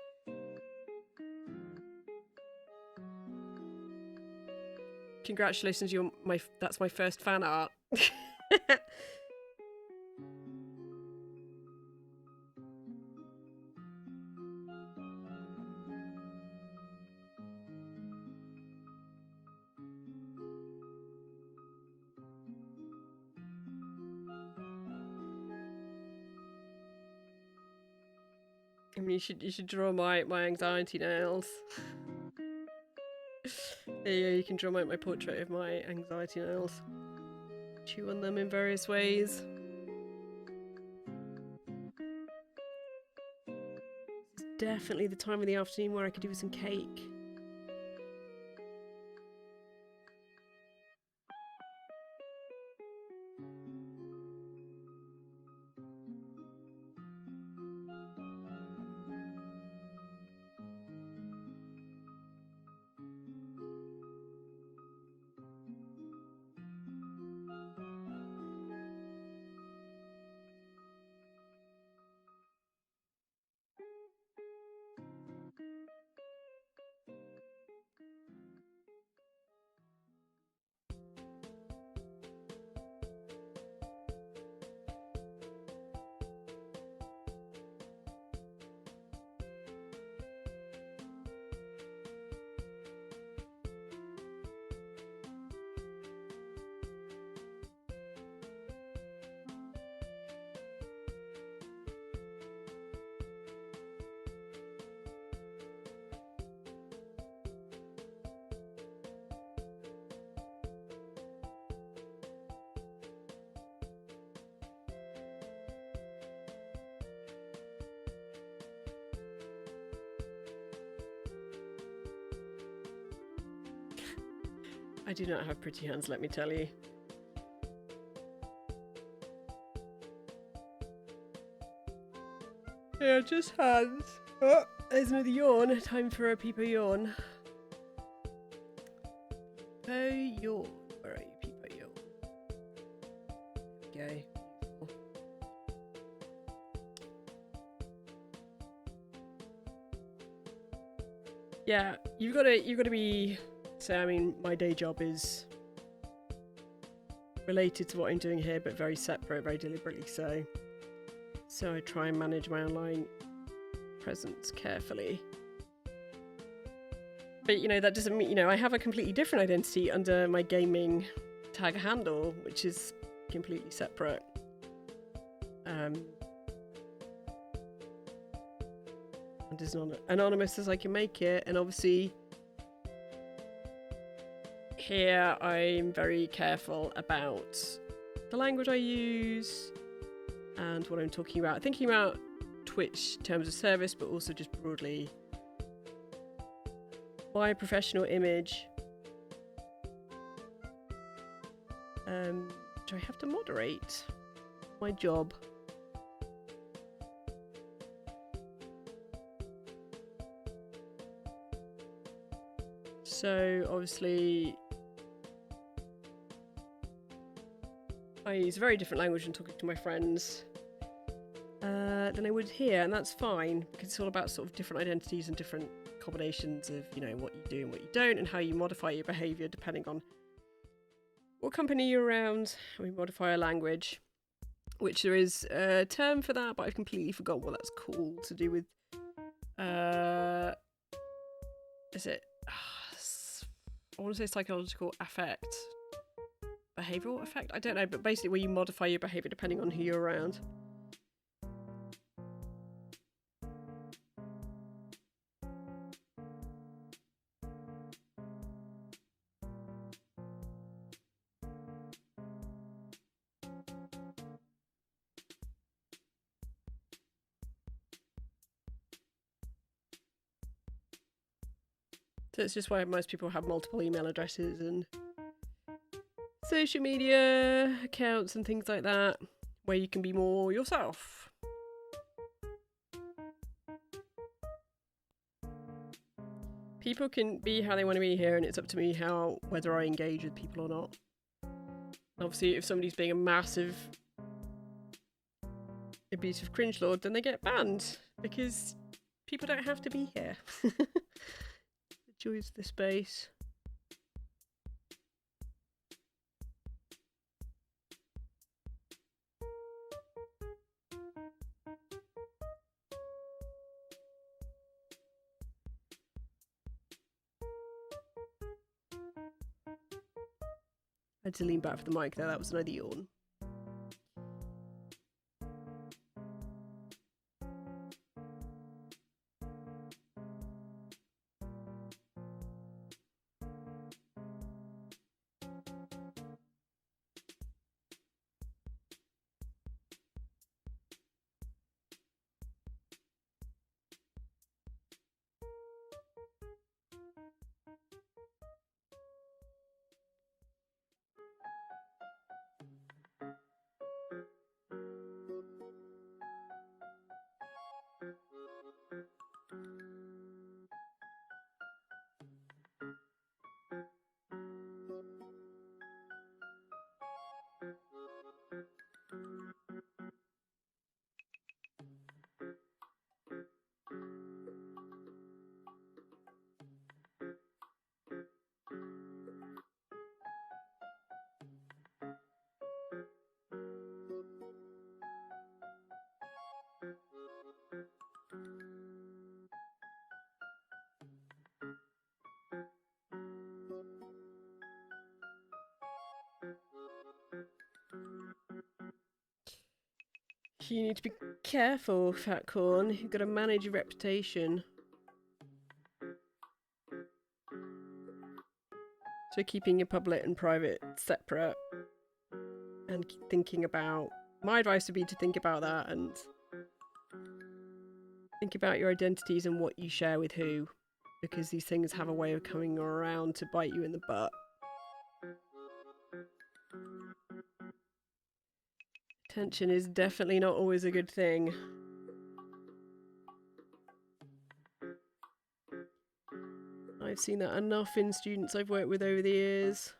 Congratulations, that's my first fan art. I mean, you should draw my anxiety nails. There you go, you can draw my portrait of my anxiety nails. Chew on them in various ways. It's definitely the time of the afternoon where I could do with some cake. I do not have pretty hands, let me tell you. Yeah, just hands. Oh, there's another yawn. Time for a Peepo yawn. Peepo yawn. Where are you, Peepo yawn? Okay. Yeah, you've got to be. So I mean, my day job is related to what I'm doing here, but very separate, very deliberately so. So I try and manage my online presence carefully. But you know, that doesn't mean, you know, I have a completely different identity under my gaming tag handle, which is completely separate. And as anonymous as I can make it, and obviously here I'm very careful about the language I use and what I'm talking about. Thinking about Twitch terms of service, but also just broadly my professional image. Do I have to moderate my job? So obviously I use a very different language when talking to my friends than I would here, and that's fine because it's all about sort of different identities and different combinations of, you know, what you do and what you don't, and how you modify your behaviour depending on what company you're around. We modify our language, which there is a term for that, but I've completely forgotten what that's called. To do with is it? I want to say psychological affect, behavioural effect. I don't know, but basically where you modify your behaviour depending on who you're around. So it's just why most people have multiple email addresses and social media accounts and things like that, where you can be more yourself. People can be how they want to be here, and it's up to me whether I engage with people or not. Obviously, if somebody's being a massive abusive cringe lord, then they get banned because people don't have to be here. The joys of the space. I had to lean back for the mic there, that was another yawn. You need to be careful, Fat Corn. You've got to manage your reputation. So keeping your public and private separate and thinking about... My advice would be to think about that and think about your identities and what you share with who, because these things have a way of coming around to bite you in the butt. Tension is definitely not always a good thing. I've seen that enough in students I've worked with over the years.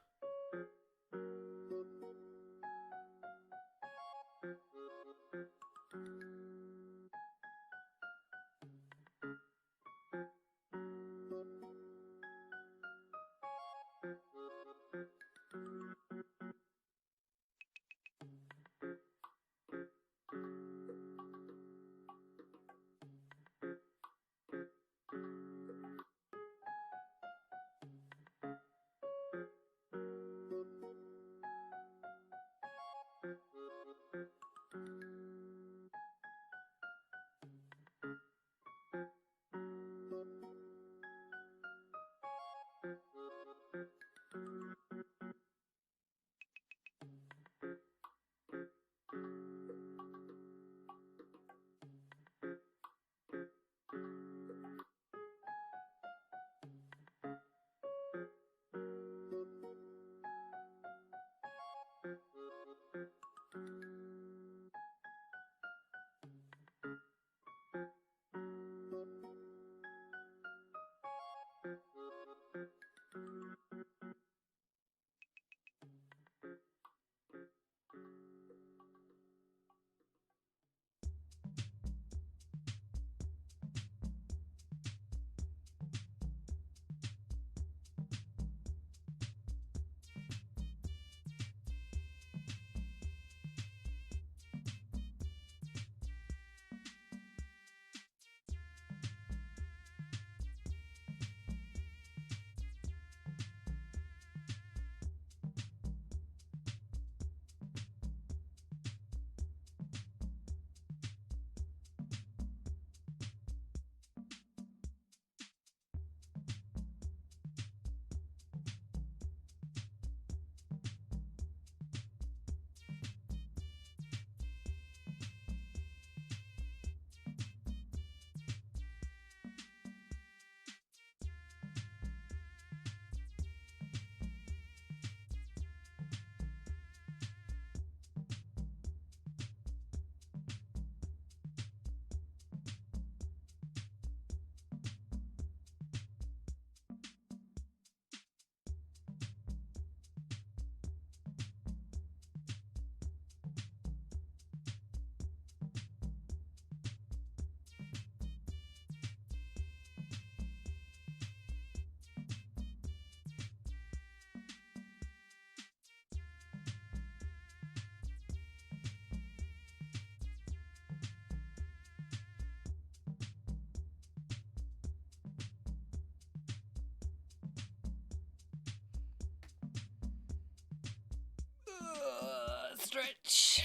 Stretch.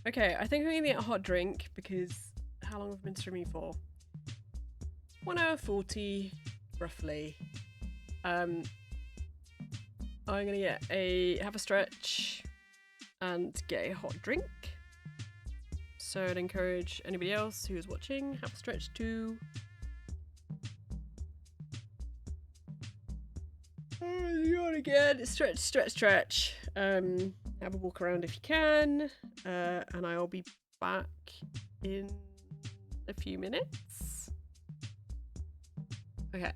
Okay, I think I'm gonna get a hot drink because how long have I been streaming for? 1 hour 40, roughly. I'm gonna have a stretch and get a hot drink. So I'd encourage anybody else who is watching, have a stretch too. Yawn again. Stretch, stretch, stretch. Have a walk around if you can. And I'll be back in a few minutes. Okay.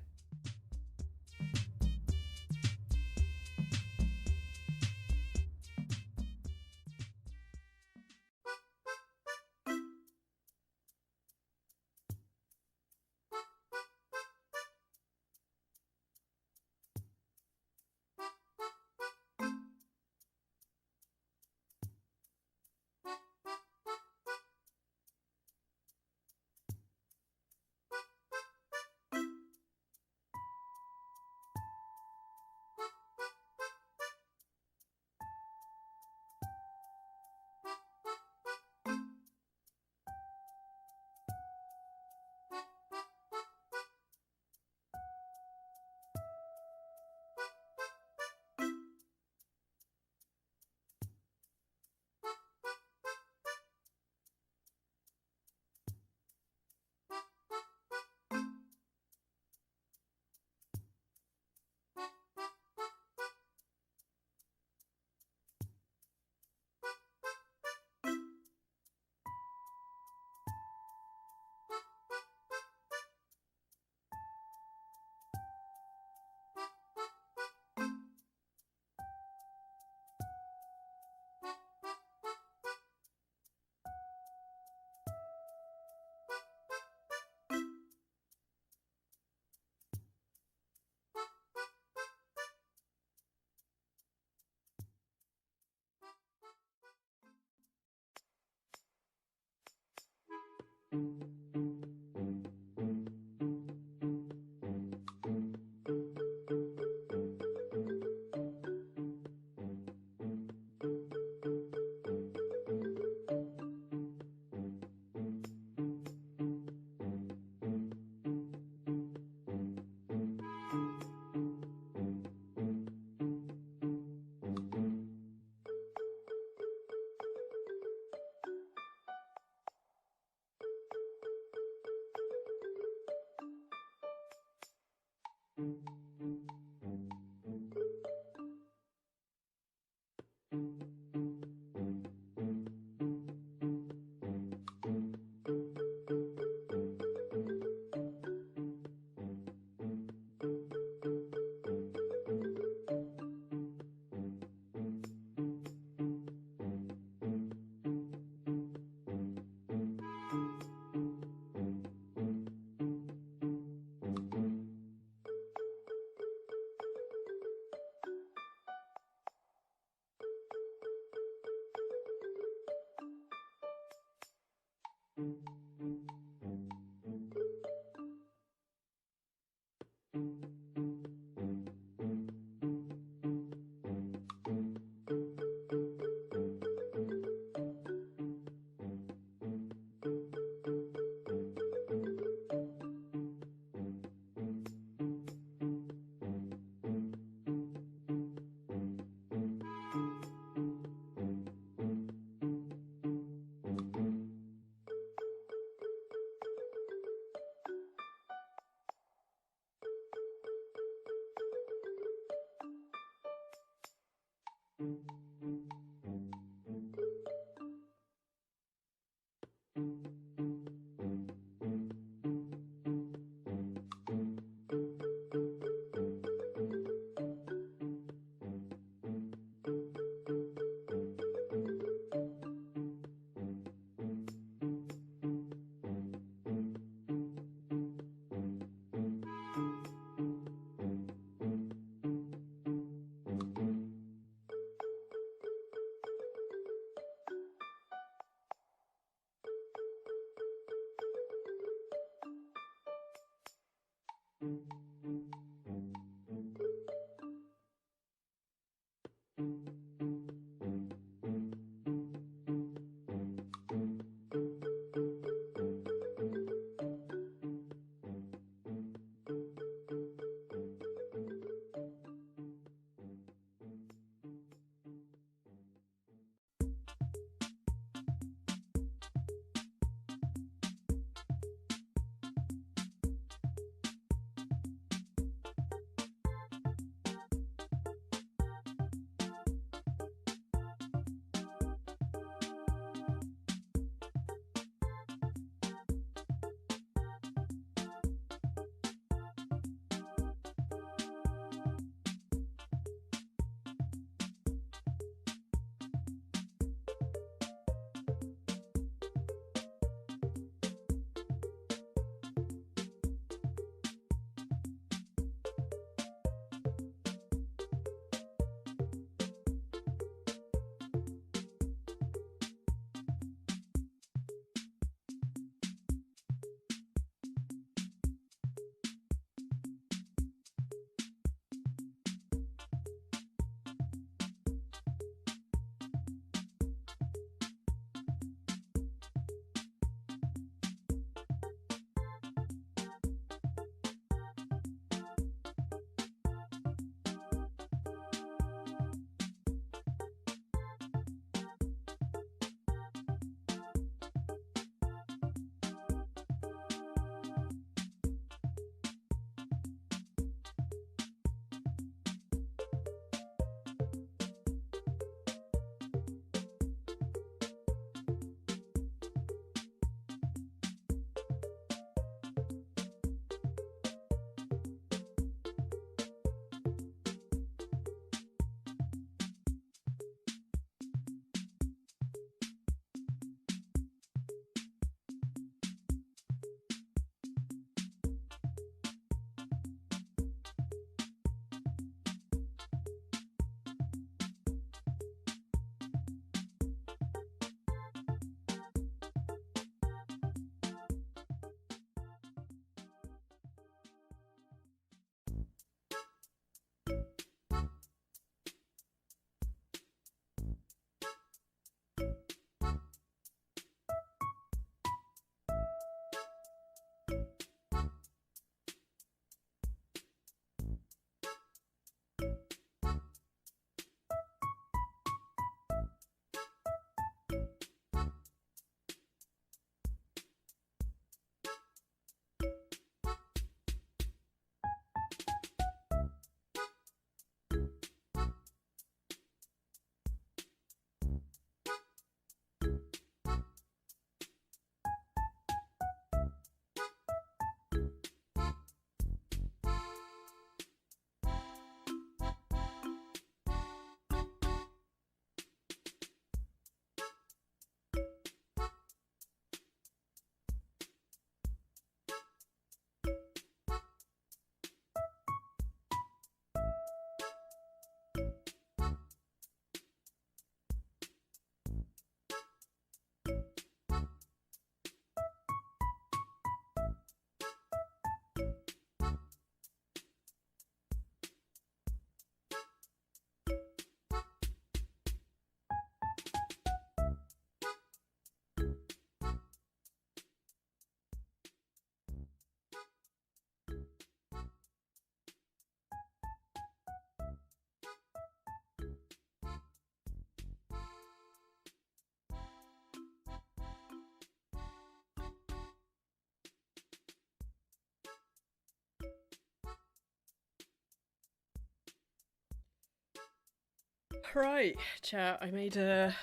Right, chat. I made a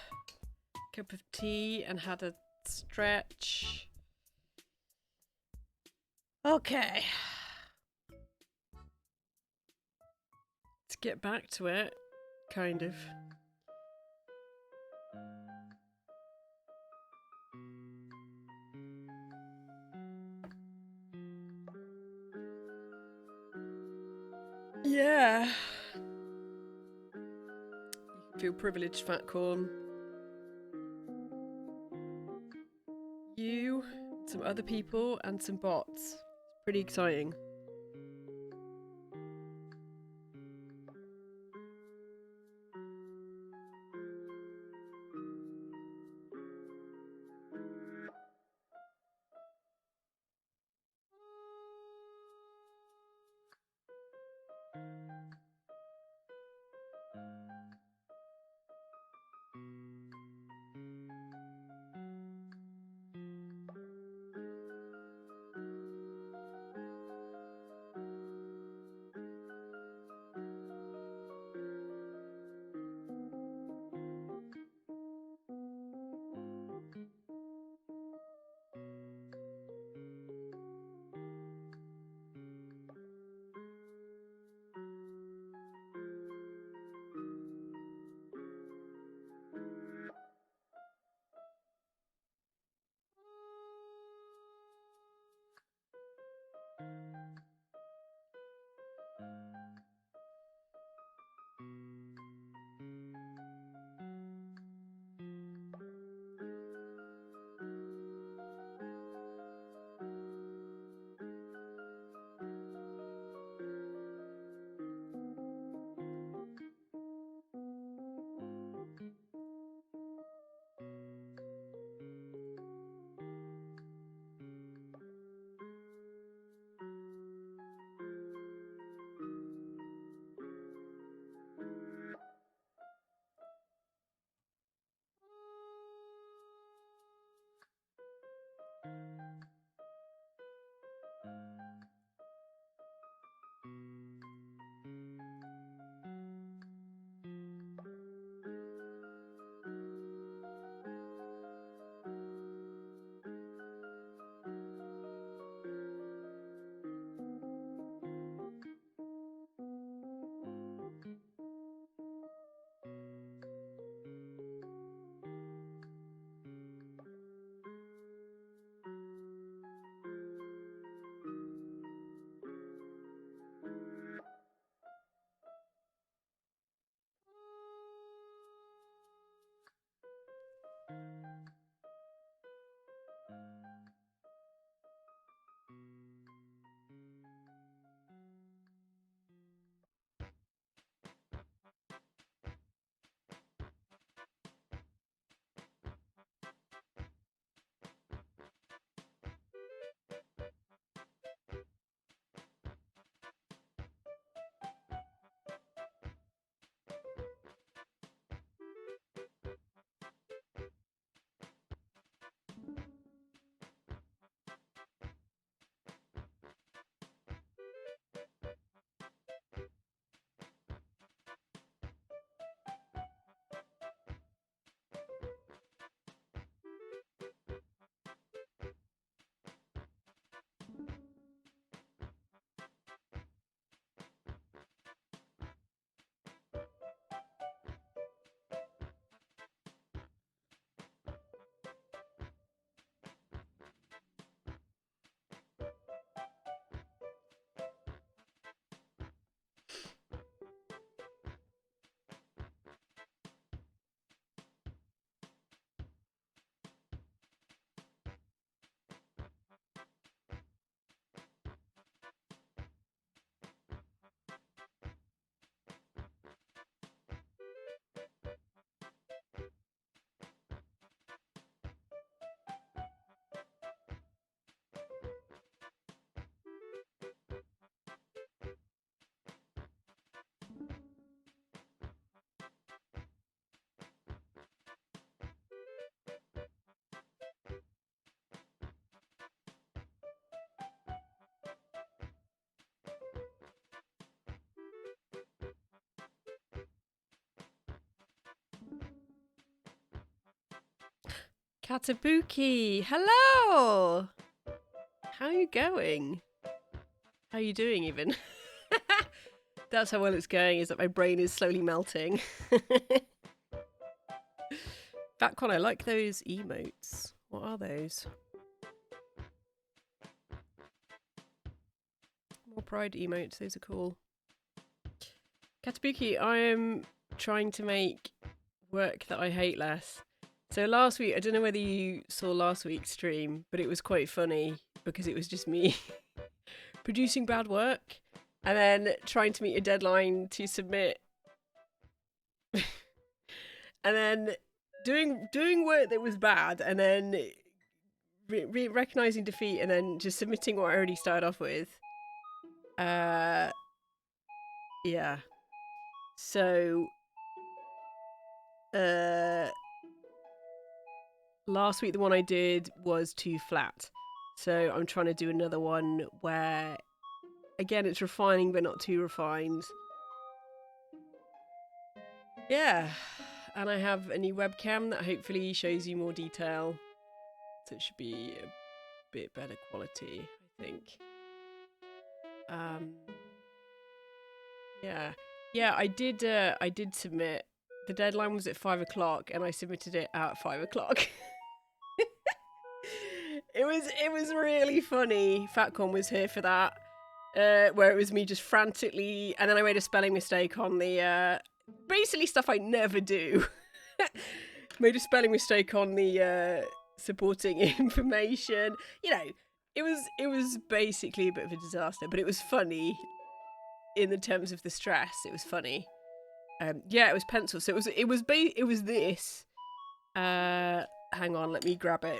cup of tea and had a stretch. Okay. Let's get back to it. Kind of. Yeah. You feel privileged, Fatcorn. You, some other people, and some bots. It's pretty exciting. Katabuki, hello! How are you going? How are you doing even? That's how well it's going, is that my brain is slowly melting. Fatcon, I like those emotes. What are those? More pride emotes, those are cool. Katabuki, I am trying to make work that I hate less. So last week, I don't know whether you saw last week's stream, but it was quite funny because it was just me producing bad work and then trying to meet a deadline to submit and then doing work that was bad and then recognizing defeat and then just submitting what I already started off with. Yeah. So last week the one I did was too flat. So I'm trying to do another one where again it's refining but not too refined. Yeah. And I have a new webcam that hopefully shows you more detail. So it should be a bit better quality, I think. Yeah, I did submit. The deadline was at 5 o'clock and I submitted it at 5 o'clock. It was really funny. Fatcon was here for that. Where it was me just frantically, and then I made a spelling mistake on the basically stuff I never do. Made a spelling mistake on the supporting information. You know, it was basically a bit of a disaster, but it was funny in the terms of the stress. It was funny. Yeah, it was pencil. So it was this. Hang on, let me grab it.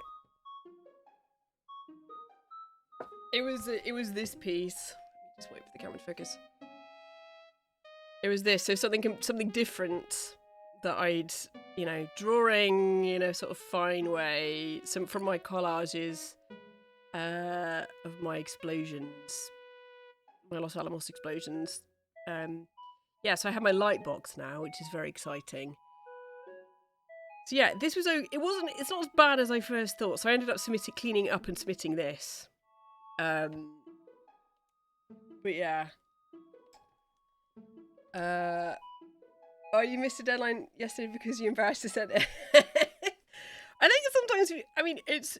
It was this piece. Just wait for the camera to focus. It was this, so something different that I'd, drawing in a sort of fine way, some from my collages of my explosions, my Los Alamos explosions. Yeah, so I have my light box now, which is very exciting. So yeah, this was it's not as bad as I first thought. So I ended up cleaning up and submitting this. But yeah. Oh, you missed a deadline yesterday because you embarrassed to send it. I think sometimes,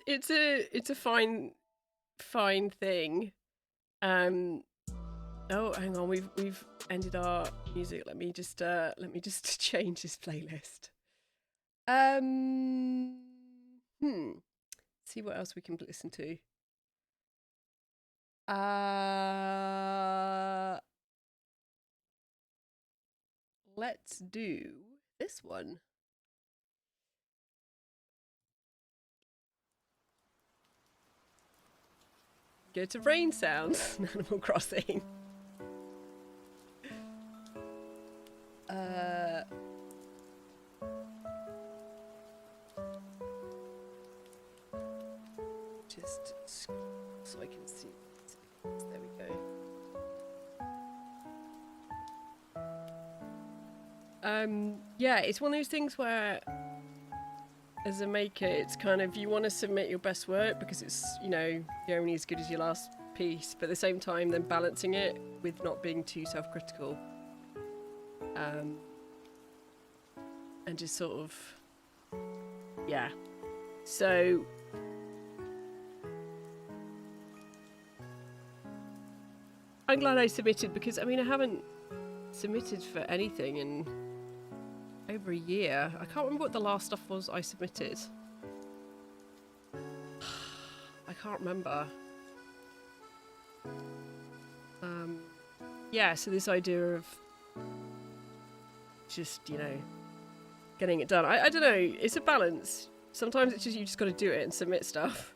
it's a fine thing. Oh, hang on, we've ended our music. Let me just change this playlist. See what else we can listen to. Let's do this one. Go to rain sounds. Animal Crossing. Just so I can see. There we go. Yeah, it's one of those things where, as a maker, it's kind of, you want to submit your best work because it's, you're only as good as your last piece, but at the same time, then balancing it with not being too self-critical. And just sort of, yeah. So, I'm glad I submitted because, I haven't submitted for anything in over a year. I can't remember what the last stuff was I submitted. I can't remember. Yeah, so this idea of just, getting it done. I don't know, it's a balance. Sometimes it's just, you just got to do it and submit stuff.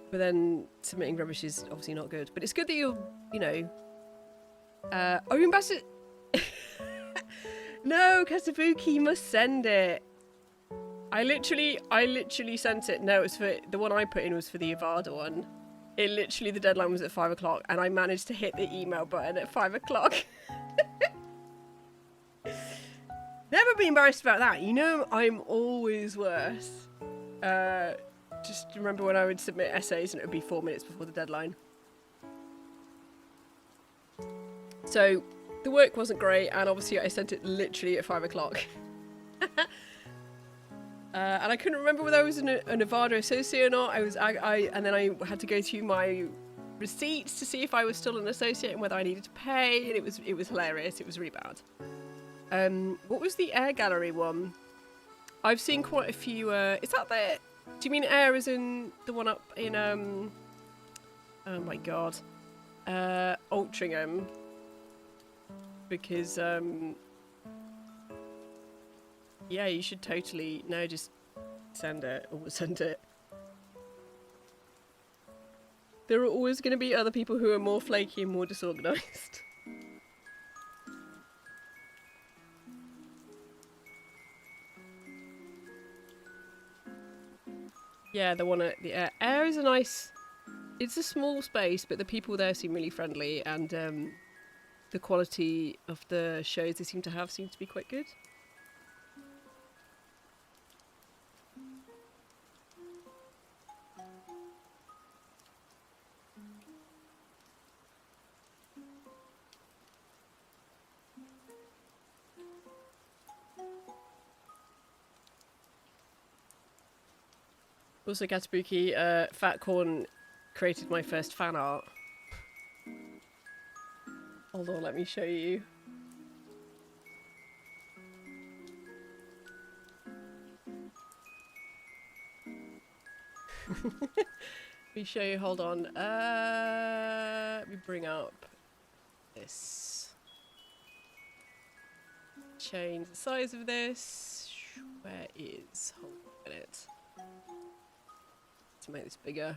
But then submitting rubbish is obviously not good. But it's good that you're, oh, you ambassador. No, Katabuki, you must send it. I literally sent it. No, it was for the one I put in was for the Avada one. It literally, the deadline was at 5 o'clock, and I managed to hit the email button at 5 o'clock. Never be embarrassed about that. I'm always worse. Just remember when I would submit essays and it would be 4 minutes before the deadline. So the work wasn't great, and obviously I sent it literally at 5 o'clock. And I couldn't remember whether I was a Nevada associate or not. And then I had to go through my receipts to see if I was still an associate and whether I needed to pay, and it was hilarious. It was really bad. What was the Air Gallery one? I've seen quite a few. Is that the? Do you mean Air as in the one up in oh my god, Altrincham? Because yeah, you should totally just send it or send it. There are always going to be other people who are more flaky and more disorganised. Yeah, the one at the Air. Air is a nice... It's a small space, but the people there seem really friendly, and the quality of the shows they seem to have seems to be quite good. Also, Katabuki, Fat Corn created my first fan art. Hold on, let me show you. Let me show you, hold on. Let me bring up this. Change the size of this. Where is... Hold on a minute. To make this bigger.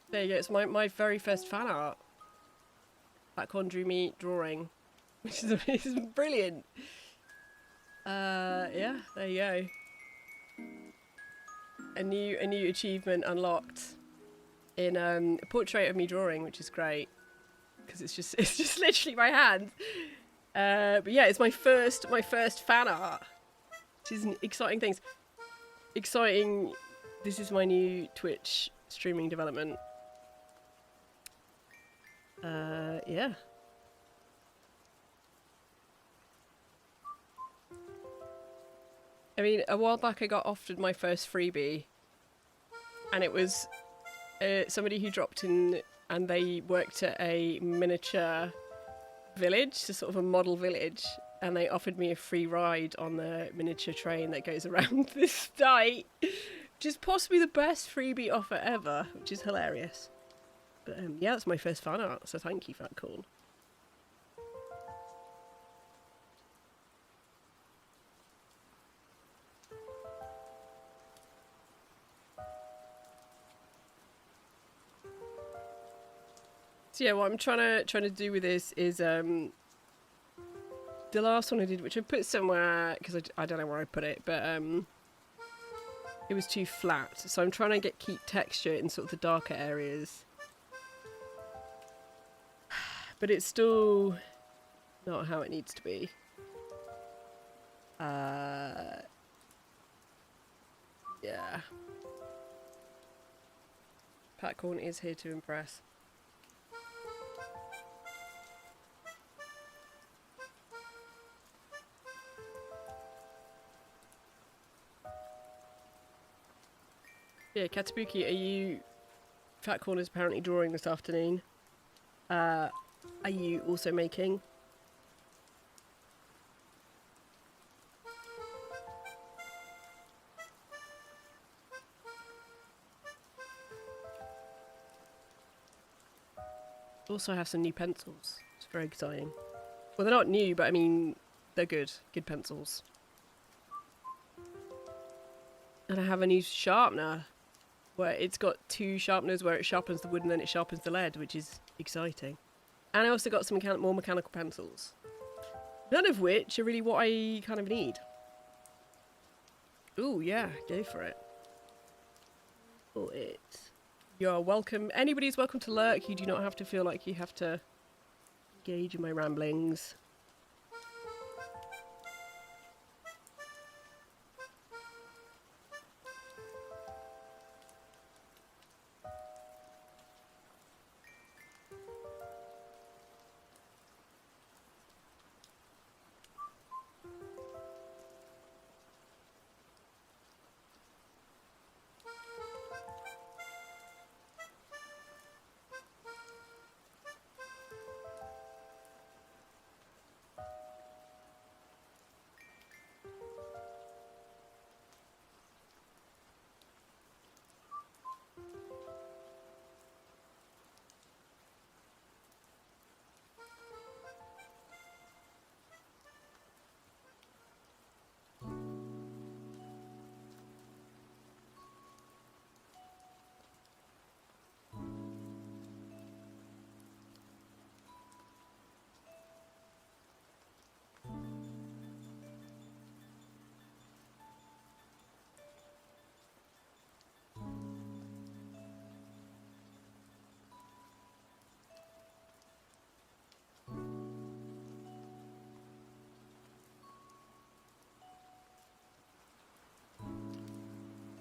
There you go, it's my very first fan art. Fat Corn drew me drawing, which is brilliant. Yeah, there you go. A new achievement unlocked in a portrait of me drawing, which is great because it's just literally my hand. But yeah, it's my first fan art, which is an exciting things. Exciting. This is my new Twitch streaming development. Yeah. I mean, a while back I got offered my first freebie, and it was somebody who dropped in, and they worked at a miniature village, just sort of a model village, and they offered me a free ride on the miniature train that goes around this site, which is possibly the best freebie offer ever, which is hilarious. But yeah, that's my first fan art, so thank you, Fat Corn. So yeah, what I'm trying to do with this is the last one I did, which I put somewhere because I don't know where I put it, but it was too flat. So I'm trying to keep texture in sort of the darker areas, but it's still not how it needs to be. Yeah. Fat Corn is here to impress. Yeah, Katabuki, are you... Fat Corn is apparently drawing this afternoon. Are you also making? Also, I have some new pencils. It's very exciting. Well, they're not new, but I mean, they're good. Good pencils. And I have a new sharpener, where it's got two sharpeners where it sharpens the wood and then it sharpens the lead, which is exciting. And I also got some more mechanical pencils. None of which are really what I kind of need. Ooh, yeah, go for it. For it. You're welcome. Anybody's welcome to lurk. You do not have to feel like you have to engage in my ramblings.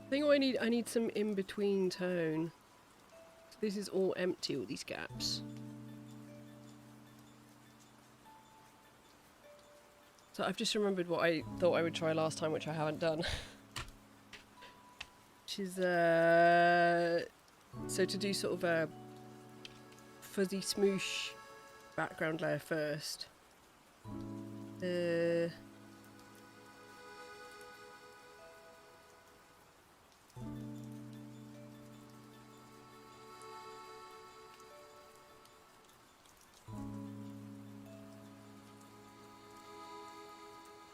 I think what I need some in-between tone. So this is all empty, all these gaps. So I've just remembered what I thought I would try last time, which I haven't done. Which is, so to do sort of a fuzzy smoosh background layer first.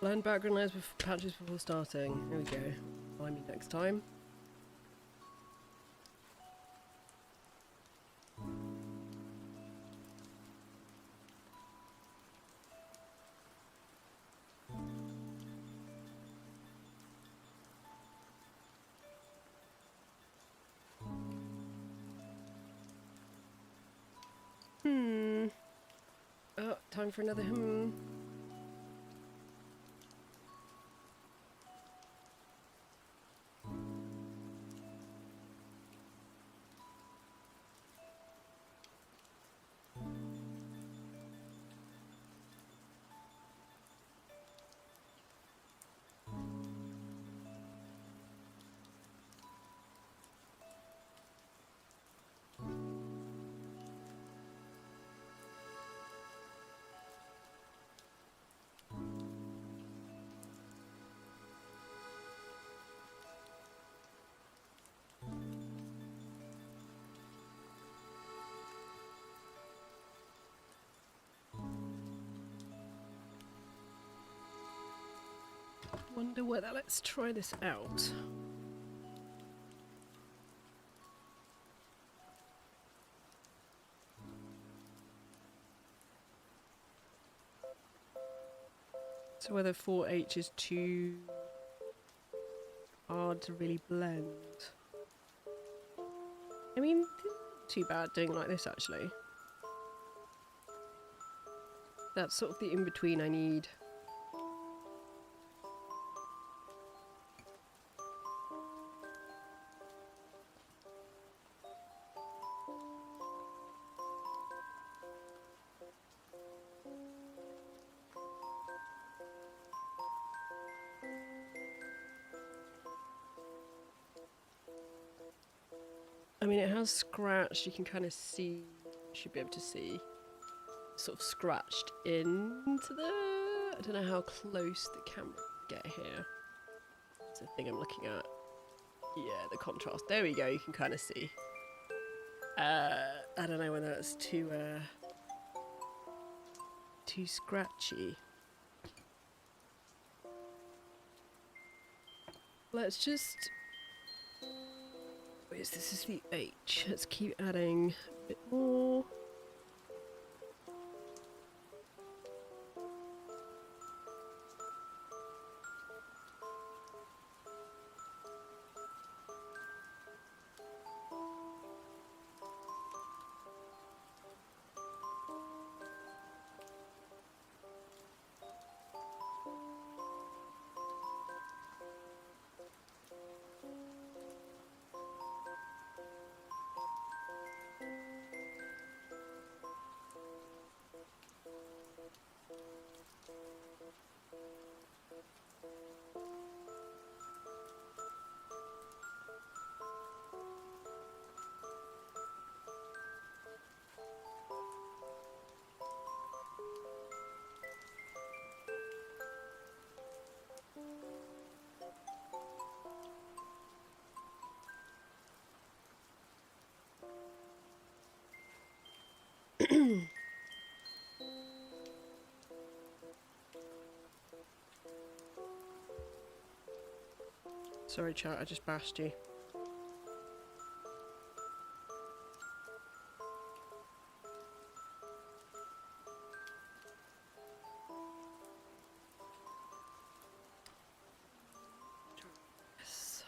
Blend background layers with patches before starting. Here we go. Find me next time. Oh, time for another Wonder whether, let's try this out. So whether 4H is too hard to really blend. I mean, too bad doing it like this actually. That's sort of the in-between I need. I mean, it has scratched, you can kind of see, you should be able to see, sort of scratched into the, I don't know how close the camera can get here. It's the thing I'm looking at. Yeah, the contrast. There we go, you can kind of see. I don't know whether that's too scratchy. Let's just... Wait, this is the H. Let's keep adding a bit more. Sorry chat, I just bashed you. Yes.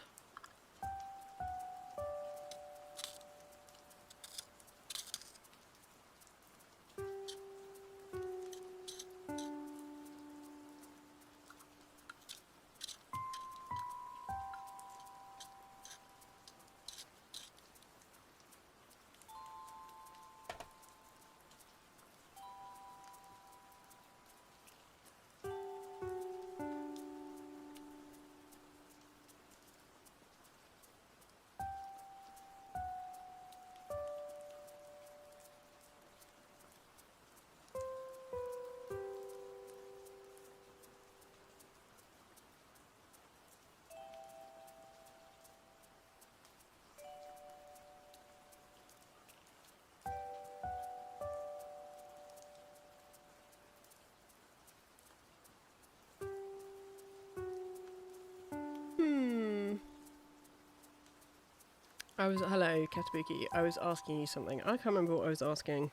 Hello, Katabuki. I was asking you something. I can't remember what I was asking.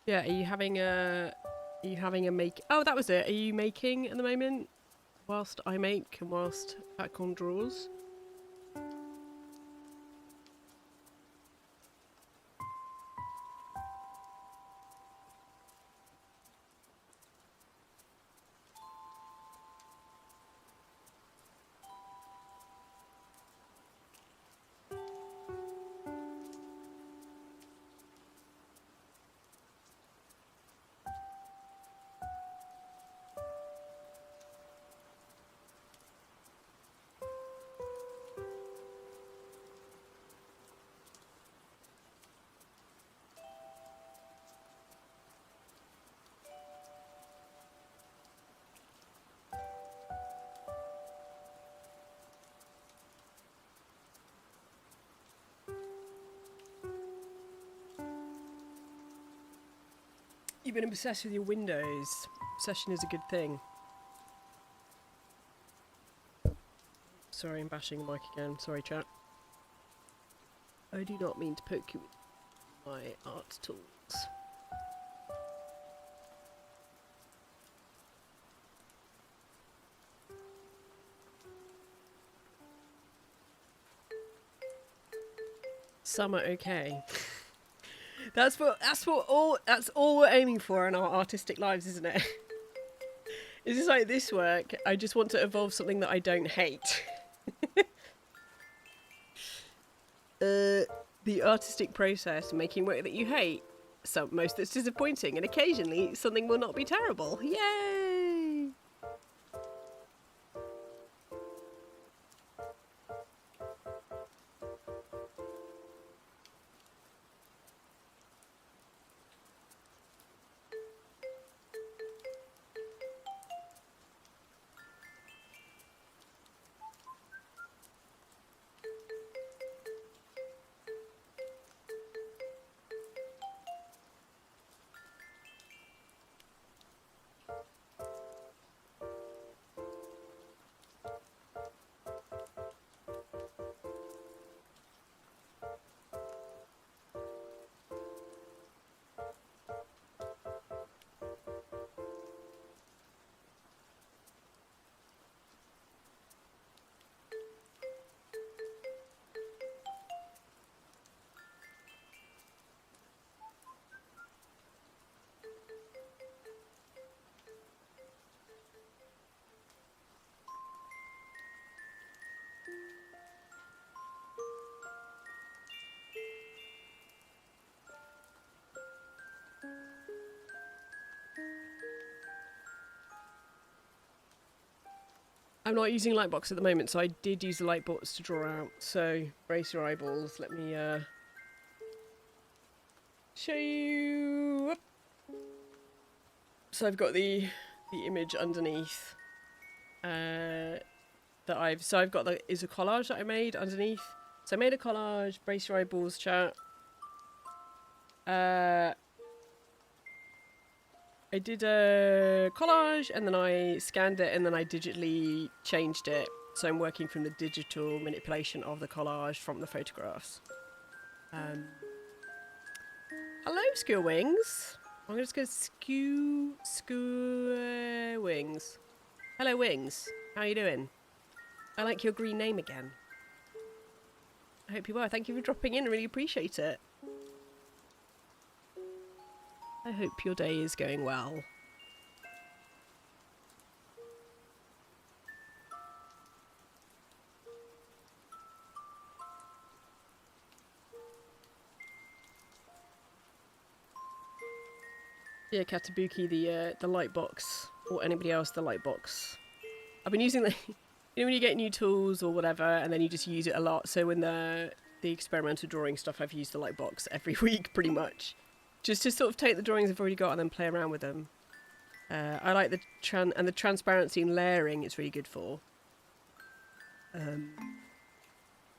Yeah, are you having a make? Oh, that was it. Are you making at the moment? Whilst I make and whilst Popcorn draws. You've been obsessed with your windows. Obsession is a good thing. Sorry, I'm bashing the mic again. Sorry, chat. I do not mean to poke you with my art tools. Summer okay. That's all we're aiming for in our artistic lives, isn't it? It's just like this work. I just want to evolve something that I don't hate. The artistic process, making work that you hate. Most that's disappointing, and occasionally something will not be terrible. Yay! I'm not using Lightbox at the moment, so I did use the Lightbox to draw out. So brace your eyeballs. Let me show you. So I've got the image underneath. I've got is a collage that I made underneath. So I made a collage. Brace your eyeballs, chat. I did a collage and then I scanned it and then I digitally changed it. So I'm working from the digital manipulation of the collage from the photographs. Hello, Skewer Wings. I'm just going to Skewer Wings. Hello, Wings. How you doing? I like your green name again. I hope you are. Thank you for dropping in. I really appreciate it. I hope your day is going well. Yeah, Katabuki, the Lightbox, or anybody else, the Lightbox. I've been using the, when you get new tools or whatever, and then you just use it a lot. So when the experimental drawing stuff, I've used the Lightbox every week, pretty much, just to sort of take the drawings I've already got and then play around with them. I like the transparency and layering. It's really good for.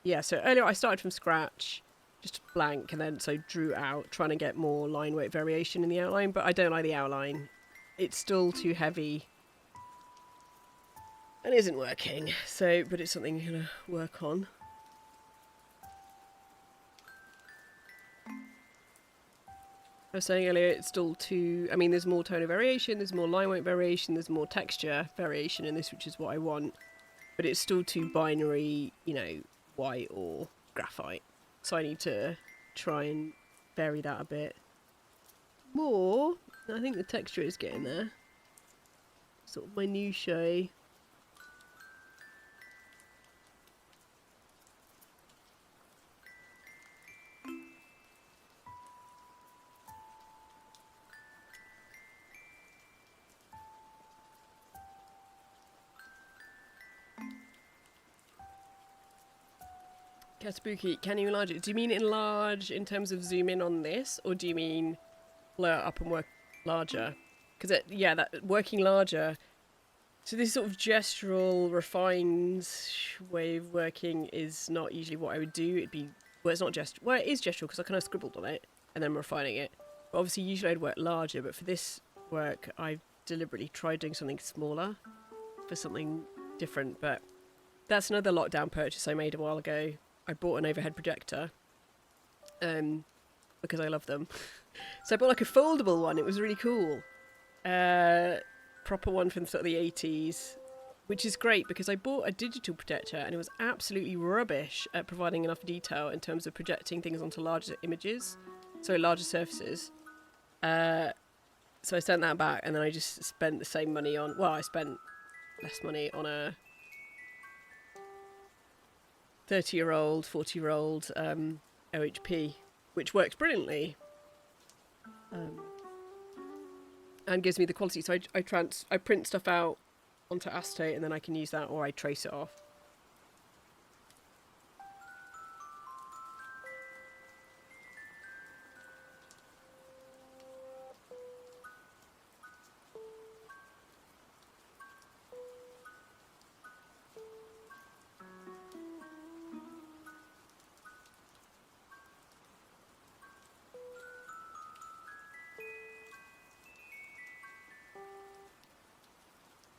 Yeah. So earlier I started from scratch. Just blank, and then so drew out, trying to get more line weight variation in the outline, but I don't like the outline. it's still too heavy and isn't working. So, but it's something I'm gonna work on. I was saying earlier, it's still too... I mean, there's more tonal variation, there's more line weight variation, there's more texture variation in this, which is what I want. But it's still too binary, you know, white or graphite. So I need to try and vary that a bit more. I think the texture is getting there. Sort of minutiae. Spooky, can you enlarge it? Do you mean enlarge in terms of zoom in on this, or do you mean blur up and work larger? Because yeah, that working larger. So this sort of gestural, refined way of working is not usually what I would do. It'd be it's not gestural. Well, it is gestural because I kind of scribbled on it and then I'm refining it. But obviously, usually I'd work larger. But for this work, I deliberately tried doing something smaller for something different. But that's another lockdown purchase I made a while ago. I bought an overhead projector because I love them. So I bought like a foldable one. It was really cool. Proper one from sort of the 80s, which is great because I bought a digital projector and it was absolutely rubbish at providing enough detail in terms of projecting things onto larger images, so larger surfaces. So I sent that back and then I just spent the same money on... Well, I spent less money on a 30-year-old, 40-year-old OHP, which works brilliantly and gives me the quality. So I print stuff out onto acetate and then I can use that, or I trace it off.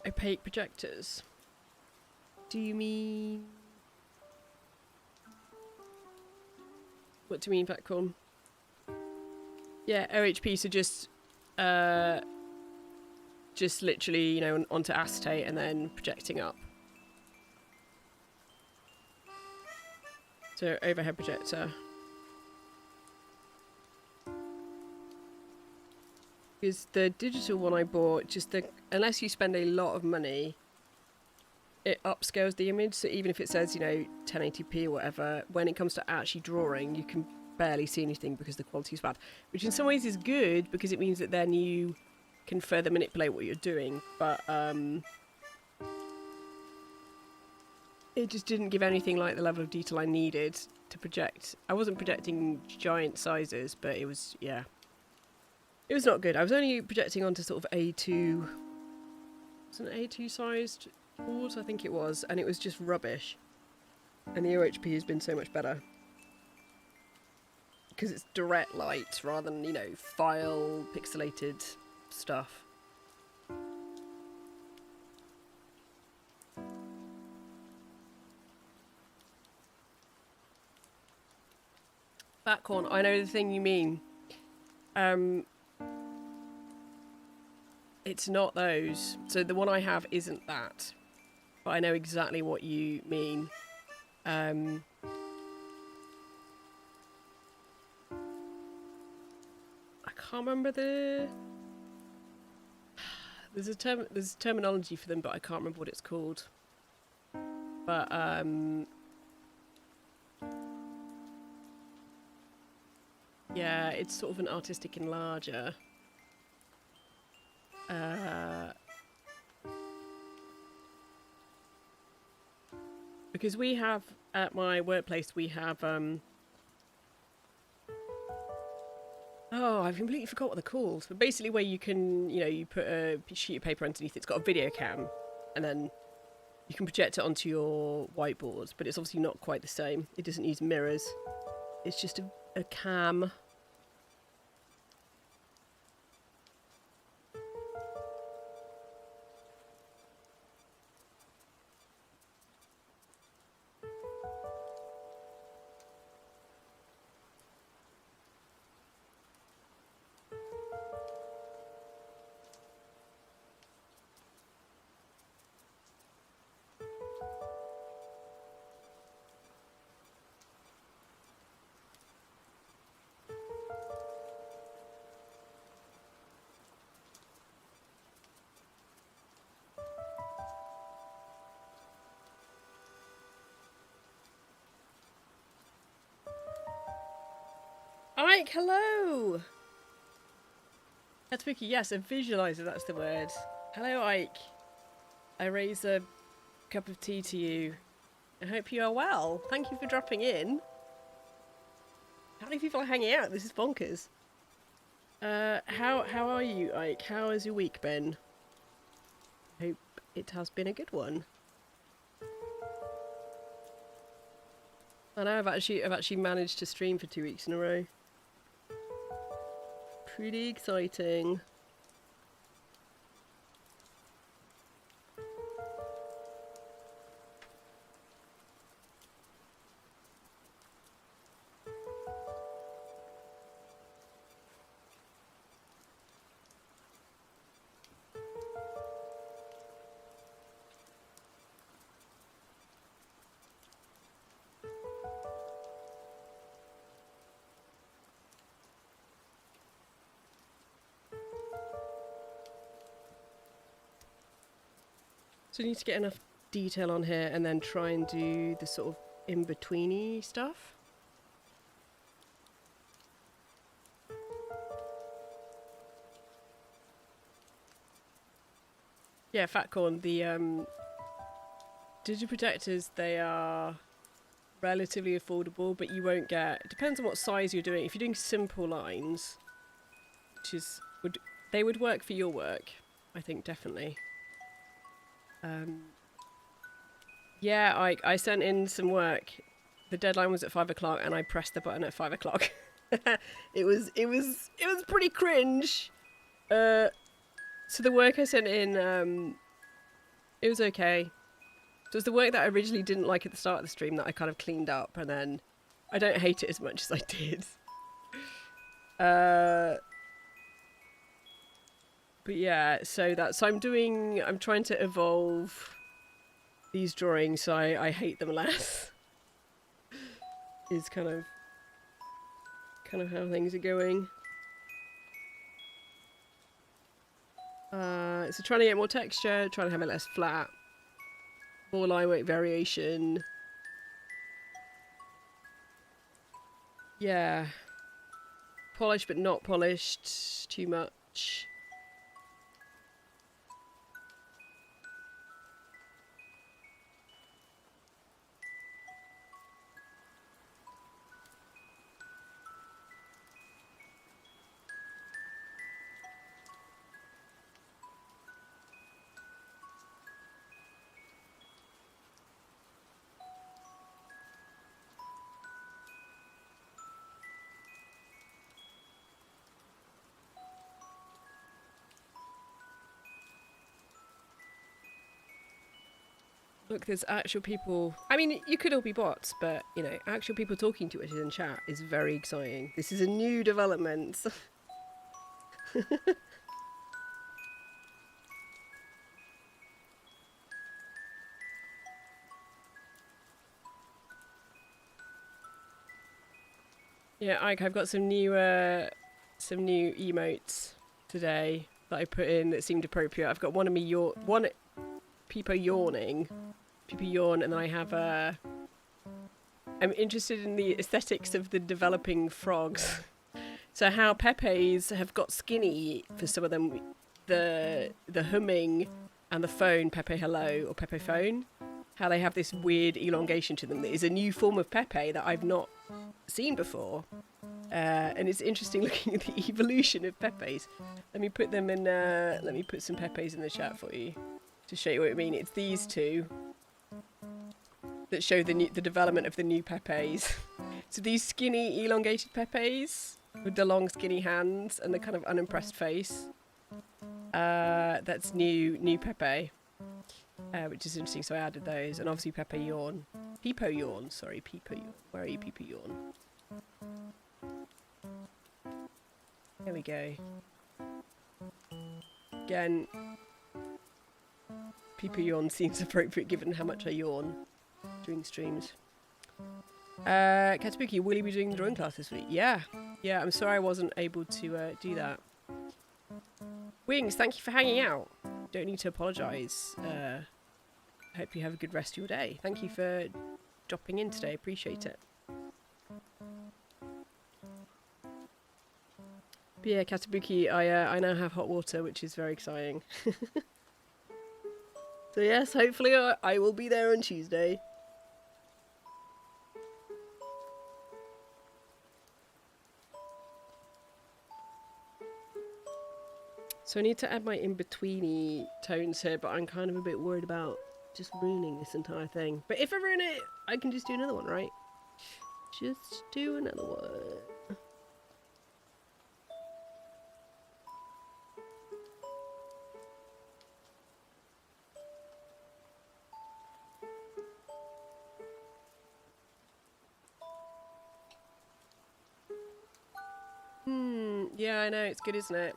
Opaque projectors. Do you mean... What do you mean, Fatcorn? Yeah, OHP, so just literally, you know, onto acetate and then projecting up. So overhead projector. Because the digital one I bought, unless you spend a lot of money, it upscales the image. So even if it says, you know, 1080p or whatever, when it comes to actually drawing, you can barely see anything because the quality is bad. Which in some ways is good because it means that then you can further manipulate what you're doing. But it just didn't give anything like the level of detail I needed to project. I wasn't projecting giant sizes, but it was, yeah. It was not good. I was only projecting onto sort of A2... Was it an A2 sized board? I think it was. And it was just rubbish. And the OHP has been so much better. Because it's direct light rather than, you know, file, pixelated stuff. Fatcorn, I know the thing you mean. It's not those. So the one I have isn't that. But I know exactly what you mean. I can't remember the... There's terminology for them, but I can't remember what it's called. But, yeah, it's sort of an artistic enlarger. Because we have, at my workplace, we have, oh, I've completely forgot what they're called. But basically where you can, you know, you put a sheet of paper underneath, it's got a video cam, and then you can project it onto your whiteboard, but it's obviously not quite the same. It doesn't use mirrors. It's just a cam. Ike, hello! Katsuki, yes, a visualizer, that's the word. Hello, Ike. I raise a cup of tea to you. I hope you are well. Thank you for dropping in. How many people are hanging out? This is bonkers. How are you, Ike? How has your week been? Hope it has been a good one. I know I've actually managed to stream for 2 weeks in a row. Pretty exciting. So I need to get enough detail on here and then try and do the sort of in-betweeny stuff. Yeah, Fatcorn, the Digiprotectors, they are relatively affordable, but you won't get, it depends on what size you're doing. If you're doing simple lines, which is, they would work for your work, I think, definitely. Yeah, I sent in some work. The deadline was at 5 o'clock, and I pressed the button at 5 o'clock. it was pretty cringe. So the work I sent in, it was okay. So it was the work that I originally didn't like at the start of the stream that I kind of cleaned up, and then I don't hate it as much as I did. But yeah, so I'm trying to evolve these drawings so I hate them less. Is kind of how things are going. So trying to get more texture, trying to have it less flat, more line weight variation. Yeah. Polished but not polished too much. Look, there's actual people. I mean, you could all be bots, but, you know, actual people talking to us in chat is very exciting. This is a new development. Yeah, Ike, I've got some new emotes today that I put in that seemed appropriate. I've got one of me Peepo yawning, Peepo yawn, and then I have I'm interested in the aesthetics of the developing frogs. So how Pepes have got skinny for some of them, the humming and the phone, Pepe Hello or Pepe Phone, how they have this weird elongation to them that is a new form of Pepe that I've not seen before. And it's interesting looking at the evolution of Pepes. Let me put them in, let me put some Pepes in the chat for you to show you what I mean. It's these two that show the development of the new Pepes. So these skinny, elongated Pepes with the long, skinny hands and the kind of unimpressed face. That's new Pepe, which is interesting. So I added those, and obviously Pepe yawn, Peepo yawn. Sorry, Peepo yawn. Where are you, Peepo yawn? There we go. Again, Peepo yawn seems appropriate given how much I yawn during streams. Katsubuki, will you be doing the drawing class this week? Yeah, I'm sorry I wasn't able to do that. Wings, thank you for hanging out. Don't need to apologise. Hope you have a good rest of your day. Thank you for dropping in today. Appreciate it. But yeah, Katabuki, I now have hot water, which is very exciting. So yes, hopefully I will be there on Tuesday. So I need to add my in-betweeny tones here, but I'm kind of a bit worried about just ruining this entire thing. But if I ruin it, I can just do another one, right? Just do another one. Yeah, I know, it's good, isn't it?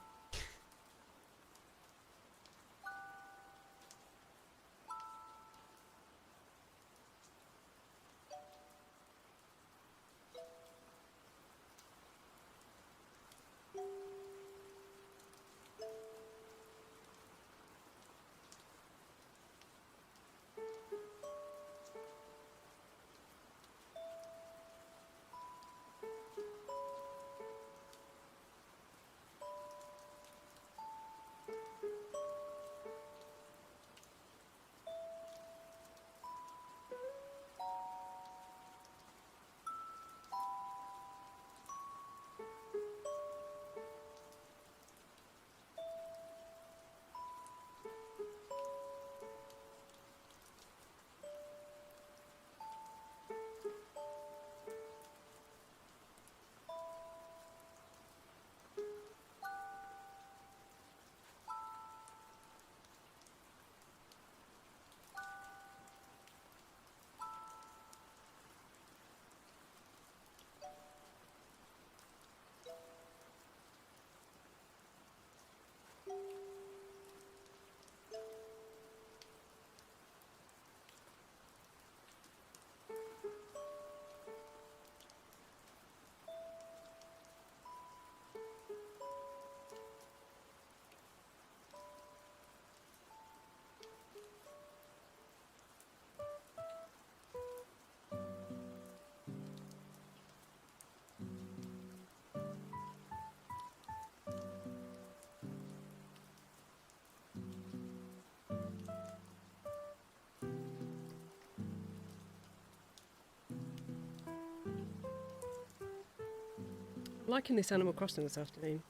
I'm liking this Animal Crossing this afternoon.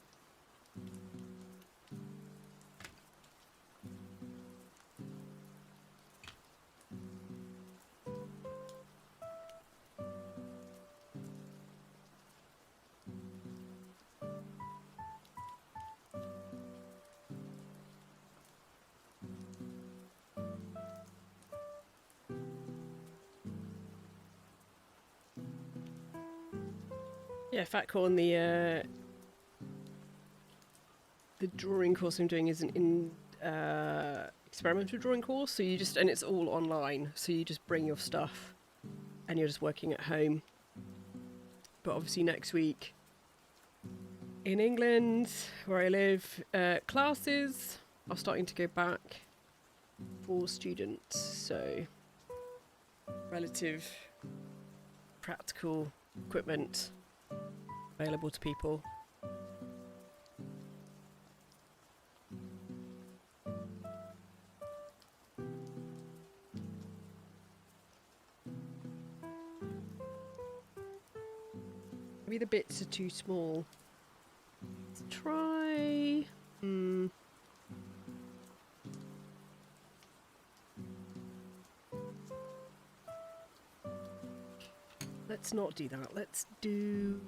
Yeah, Fatcorn, the drawing course I'm doing is an experimental drawing course. So you just, and it's all online. So you just bring your stuff, and you're just working at home. But obviously next week, in England, where I live, classes are starting to go back for students. So relative practical equipment available to people. Maybe the bits are too small. Let's try... Let's not do that. Let's do...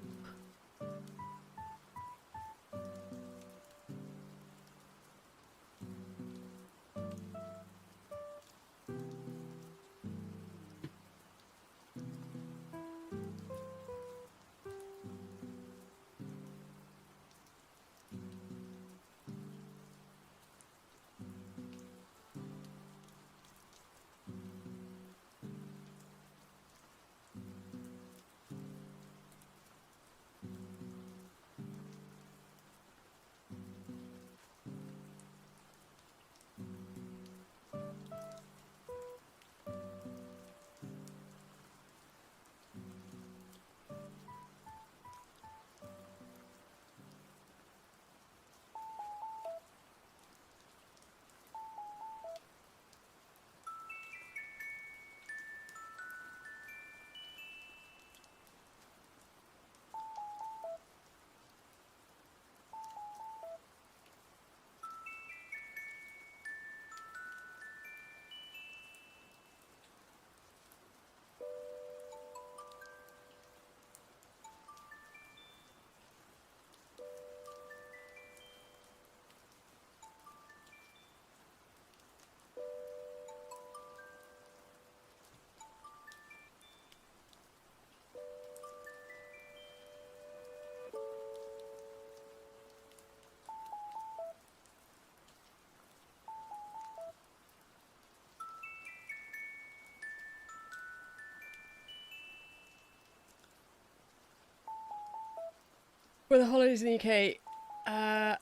For the holidays in the UK,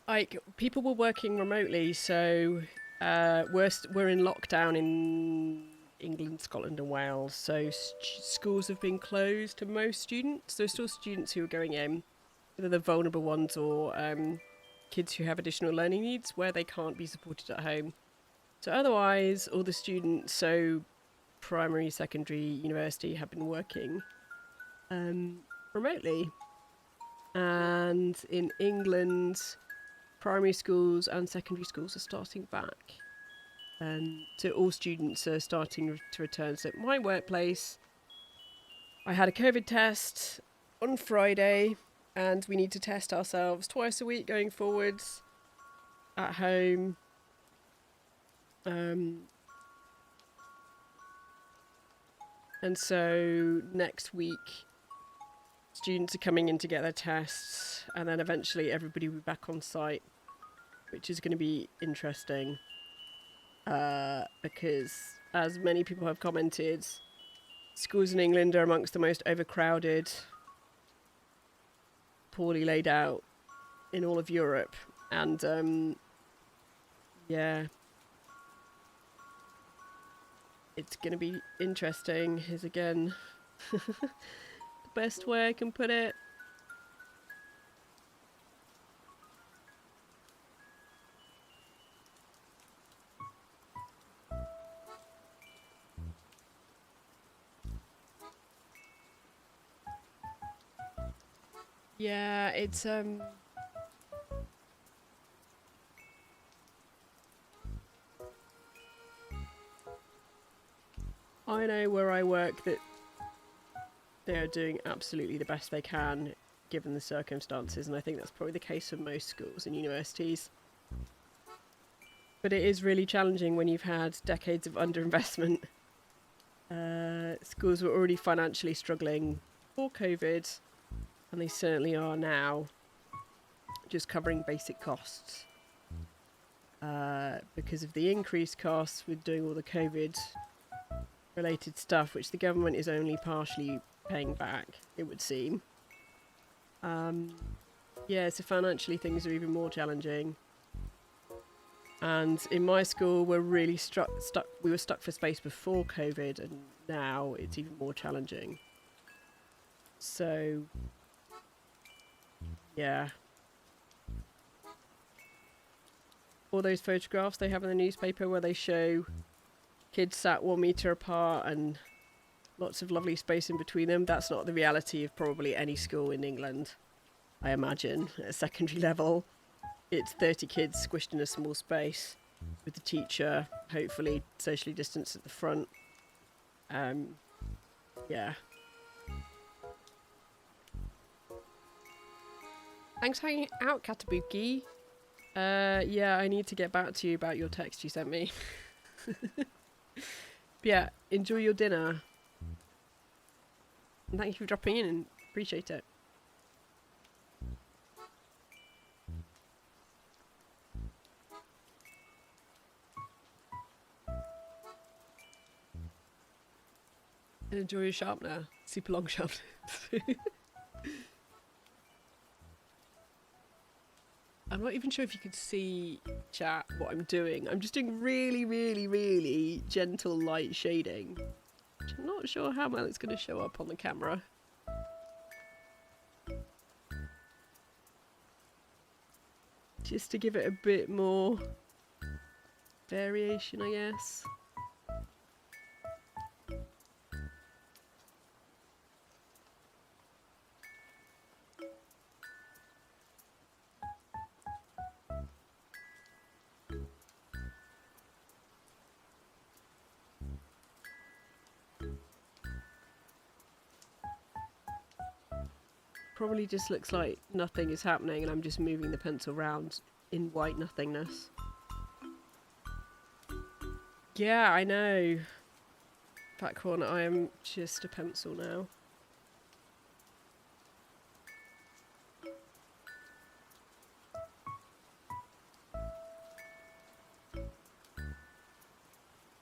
like people were working remotely, so we're in lockdown in England, Scotland, and Wales. So schools have been closed to most students. There's still students who are going in, whether they're vulnerable ones or kids who have additional learning needs where they can't be supported at home. So otherwise, all the students, so primary, secondary, university, have been working remotely. And in England, primary schools and secondary schools are starting back. So all students are starting to return. So at my workplace, I had a COVID test on Friday, and we need to test ourselves twice a week going forwards at home. And so next week, students are coming in to get their tests, and then eventually everybody will be back on site, which is going to be interesting. Because, as many people have commented, schools in England are amongst the most overcrowded, poorly laid out in all of Europe. And, yeah, it's going to be interesting, is again the best way I can put it. Yeah, it's I know where I work that they're doing absolutely the best they can given the circumstances, and I think that's probably the case for most schools and universities. But it is really challenging when you've had decades of underinvestment. Schools were already financially struggling before COVID, and they certainly are now, just covering basic costs. Because of the increased costs with doing all the COVID related stuff, which the government is only partially paying back, it would seem. Yeah, so financially things are even more challenging. And in my school, we're really stuck. We were stuck for space before COVID, and now it's even more challenging. So, yeah. All those photographs they have in the newspaper where they show kids sat 1 metre apart and lots of lovely space in between them, that's not the reality of probably any school in England, I imagine, at a secondary level. It's 30 kids squished in a small space with the teacher, hopefully socially distanced at the front. Yeah. Thanks for hanging out, Katabuki. Yeah, I need to get back to you about your text you sent me. Yeah, enjoy your dinner. And thank you for dropping in, and appreciate it. And enjoy your sharpener. Super long sharpener. I'm not even sure if you could see, chat, what I'm doing. I'm just doing really, really, really gentle light shading. Which I'm not sure how well it's going to show up on the camera. Just to give it a bit more variation, I guess. Probably just looks like nothing is happening and I'm just moving the pencil around in white nothingness. Yeah, I know. Fatcorn, I am just a pencil now.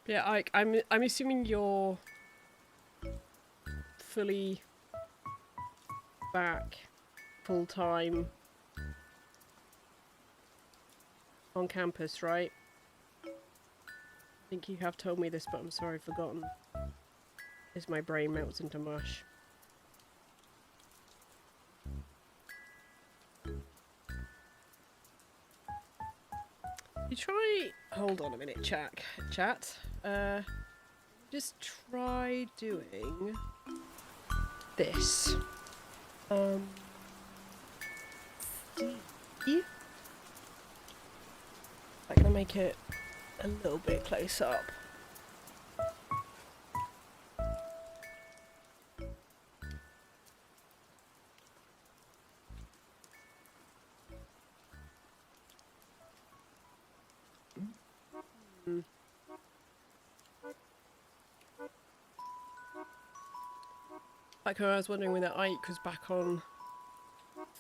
Yeah, Ike, I'm assuming you're fully back full time on campus, right? I think you have told me this, but I'm sorry, I've forgotten. As my brain melts into mush. You try... Hold on a minute, chat. Just try doing this. See? I'm gonna make it a little bit close up. Like I was wondering whether Ike was back on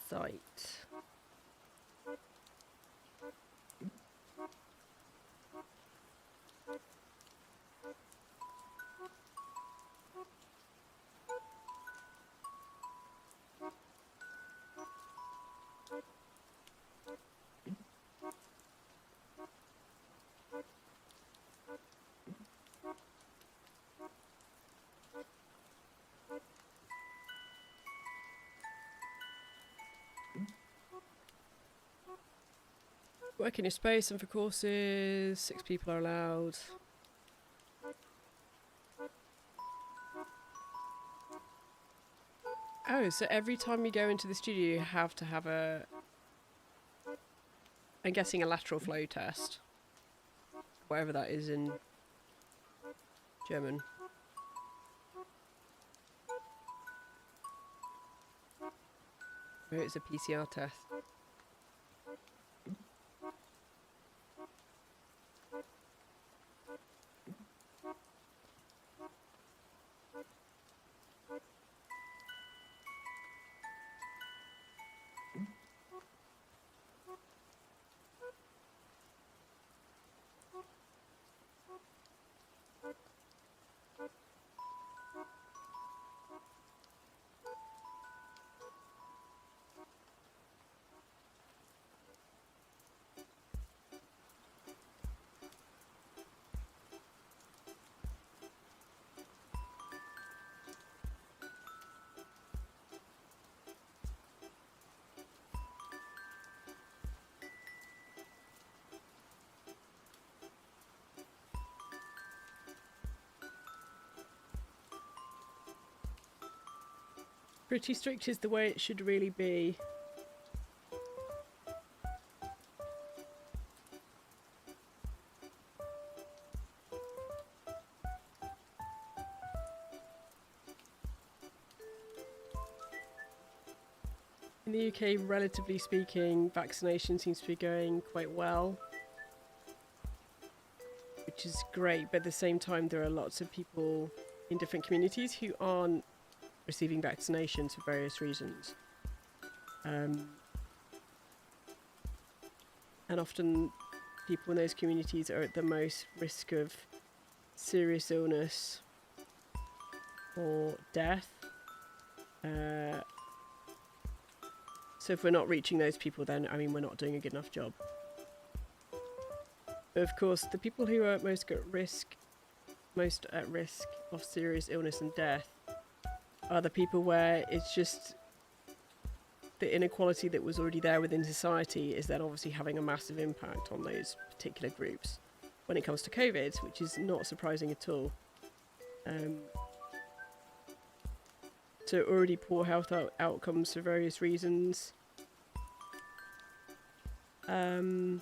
site. Work in your space and for courses, 6 people are allowed. Oh, so every time you go into the studio you have to have a... I'm guessing a lateral flow test. Whatever that is in German. Oh, it's a PCR test. Pretty strict is the way it should really be. In the UK, relatively speaking, vaccination seems to be going quite well, which is great, but at the same time there are lots of people in different communities who aren't receiving vaccinations for various reasons. And often people in those communities are at the most risk of serious illness or death. So if we're not reaching those people, then, I mean, we're not doing a good enough job. But of course, the people who are most at risk of serious illness and death are the people where it's just the inequality that was already there within society is then obviously having a massive impact on those particular groups when it comes to COVID, which is not surprising at all. So already poor health outcomes for various reasons. Mainly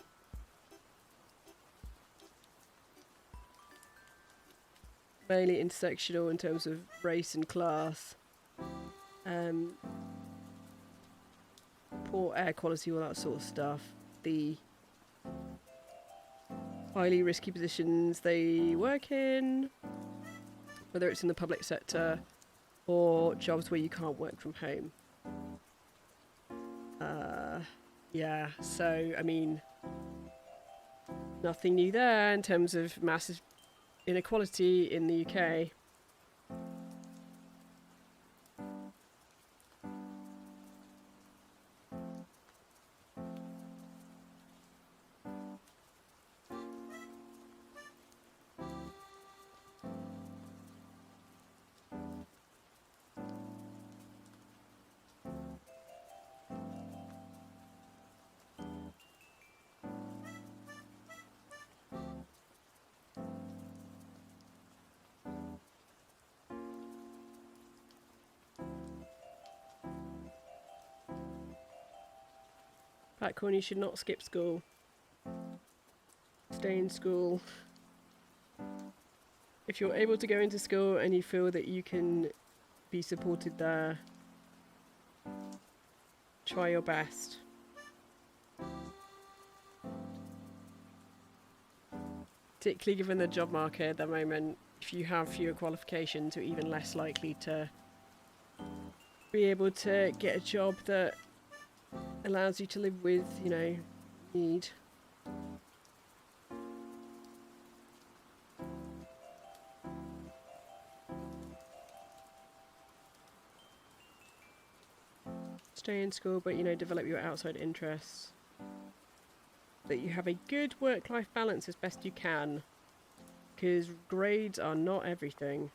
intersectional in terms of race and class. Poor air quality, all that sort of stuff. The highly risky positions they work in, whether it's in the public sector or jobs where you can't work from home. Yeah, so, I mean, nothing new there in terms of massive inequality in the UK. Acorn, you should not skip school. Stay in school. If you're able to go into school and you feel that you can be supported there, try your best. Particularly given the job market at the moment, if you have fewer qualifications, you're even less likely to be able to get a job that allows you to live with, you know, need. Stay in school, but, you know, develop your outside interests. That you have a good work-life balance as best you can. Because grades are not everything.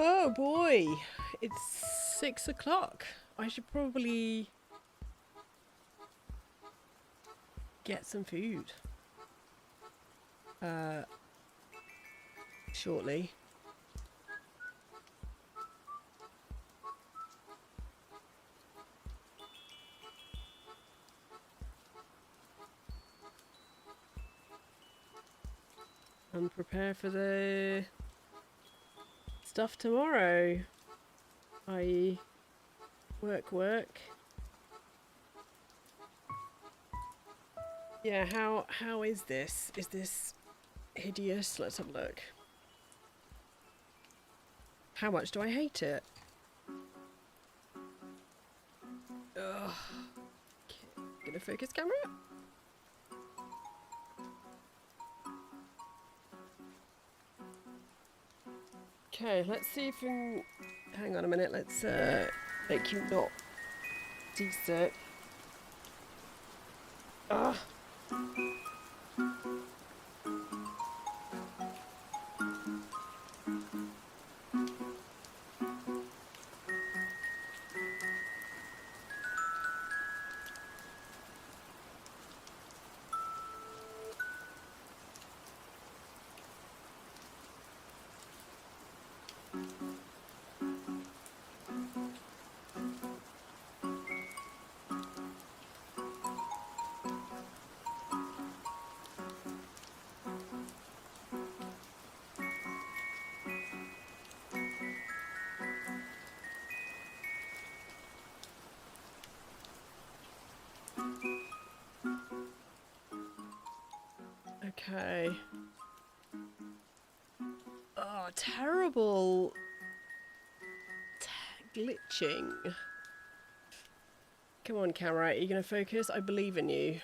Oh boy, it's 6 o'clock. I should probably get some food. Shortly. And prepare for the stuff tomorrow. I work. Yeah, how is this? Is this hideous? Let's have a look. How much do I hate it? Ugh. Get a focus camera? Okay, let's see if we can... Hang on a minute, let's make you not desert. Ugh. Okay. Oh, terrible glitching. Come on, camera. Are you going to focus? I believe in you.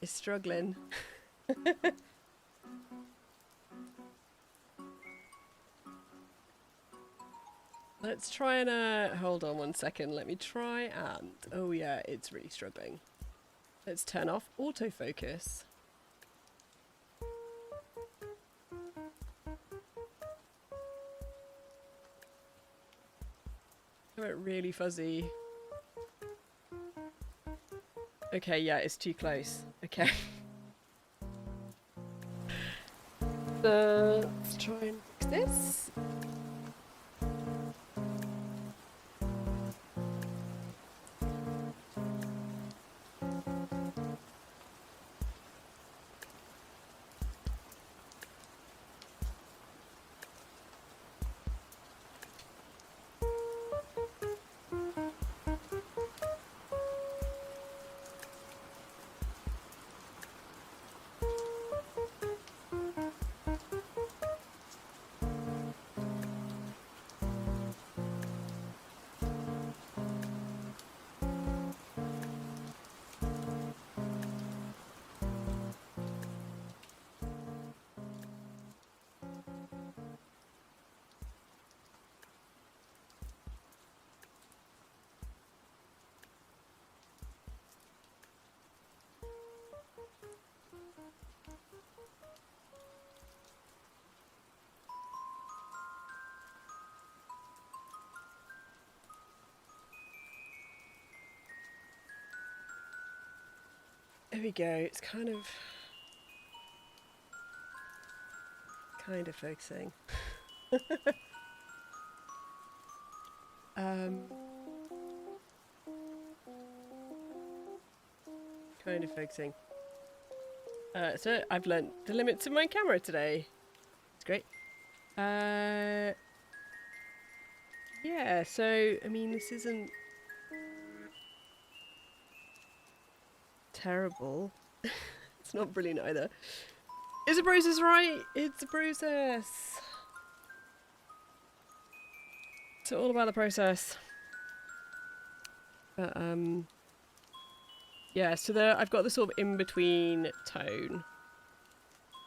It's struggling. Let's try and, hold on one second. Let me try and, oh yeah, it's really struggling. Let's turn off autofocus. I went really fuzzy. Okay, yeah, it's too close. Okay. Let's try and fix this. There we go. It's kind of focusing. Kind of focusing. So I've learnt the limits of my camera today. It's great. Yeah, so, I mean, this isn't terrible. It's not brilliant either. Is the process right? It's a process. It's all about the process. But, yeah, so I've got the sort of in-between tone,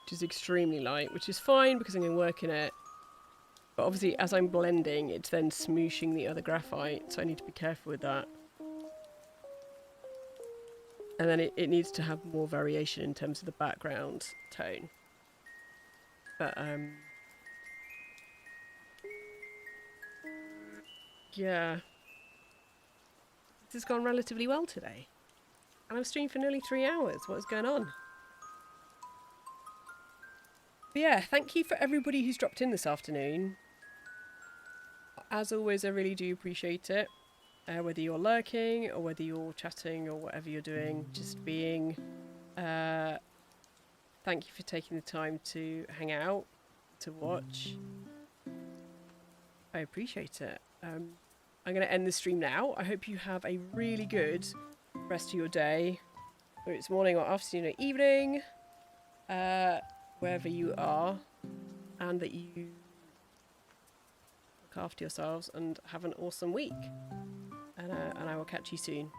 which is extremely light, which is fine because I'm going to work in it. But obviously, as I'm blending, it's then smooshing the other graphite, so I need to be careful with that. And then it needs to have more variation in terms of the background tone. But, yeah. This has gone relatively well today. And I've streamed for nearly 3 hours. What is going on? But yeah, thank you for everybody who's dropped in this afternoon. As always, I really do appreciate it. Whether you're lurking or whether you're chatting or whatever you're doing, just being. Thank you for taking the time to hang out, to watch. I appreciate it. I'm going to end the stream now. I hope you have a really good rest of your day, whether it's morning or afternoon or evening, wherever you are, and that you look after yourselves and have an awesome week. And I will catch you soon.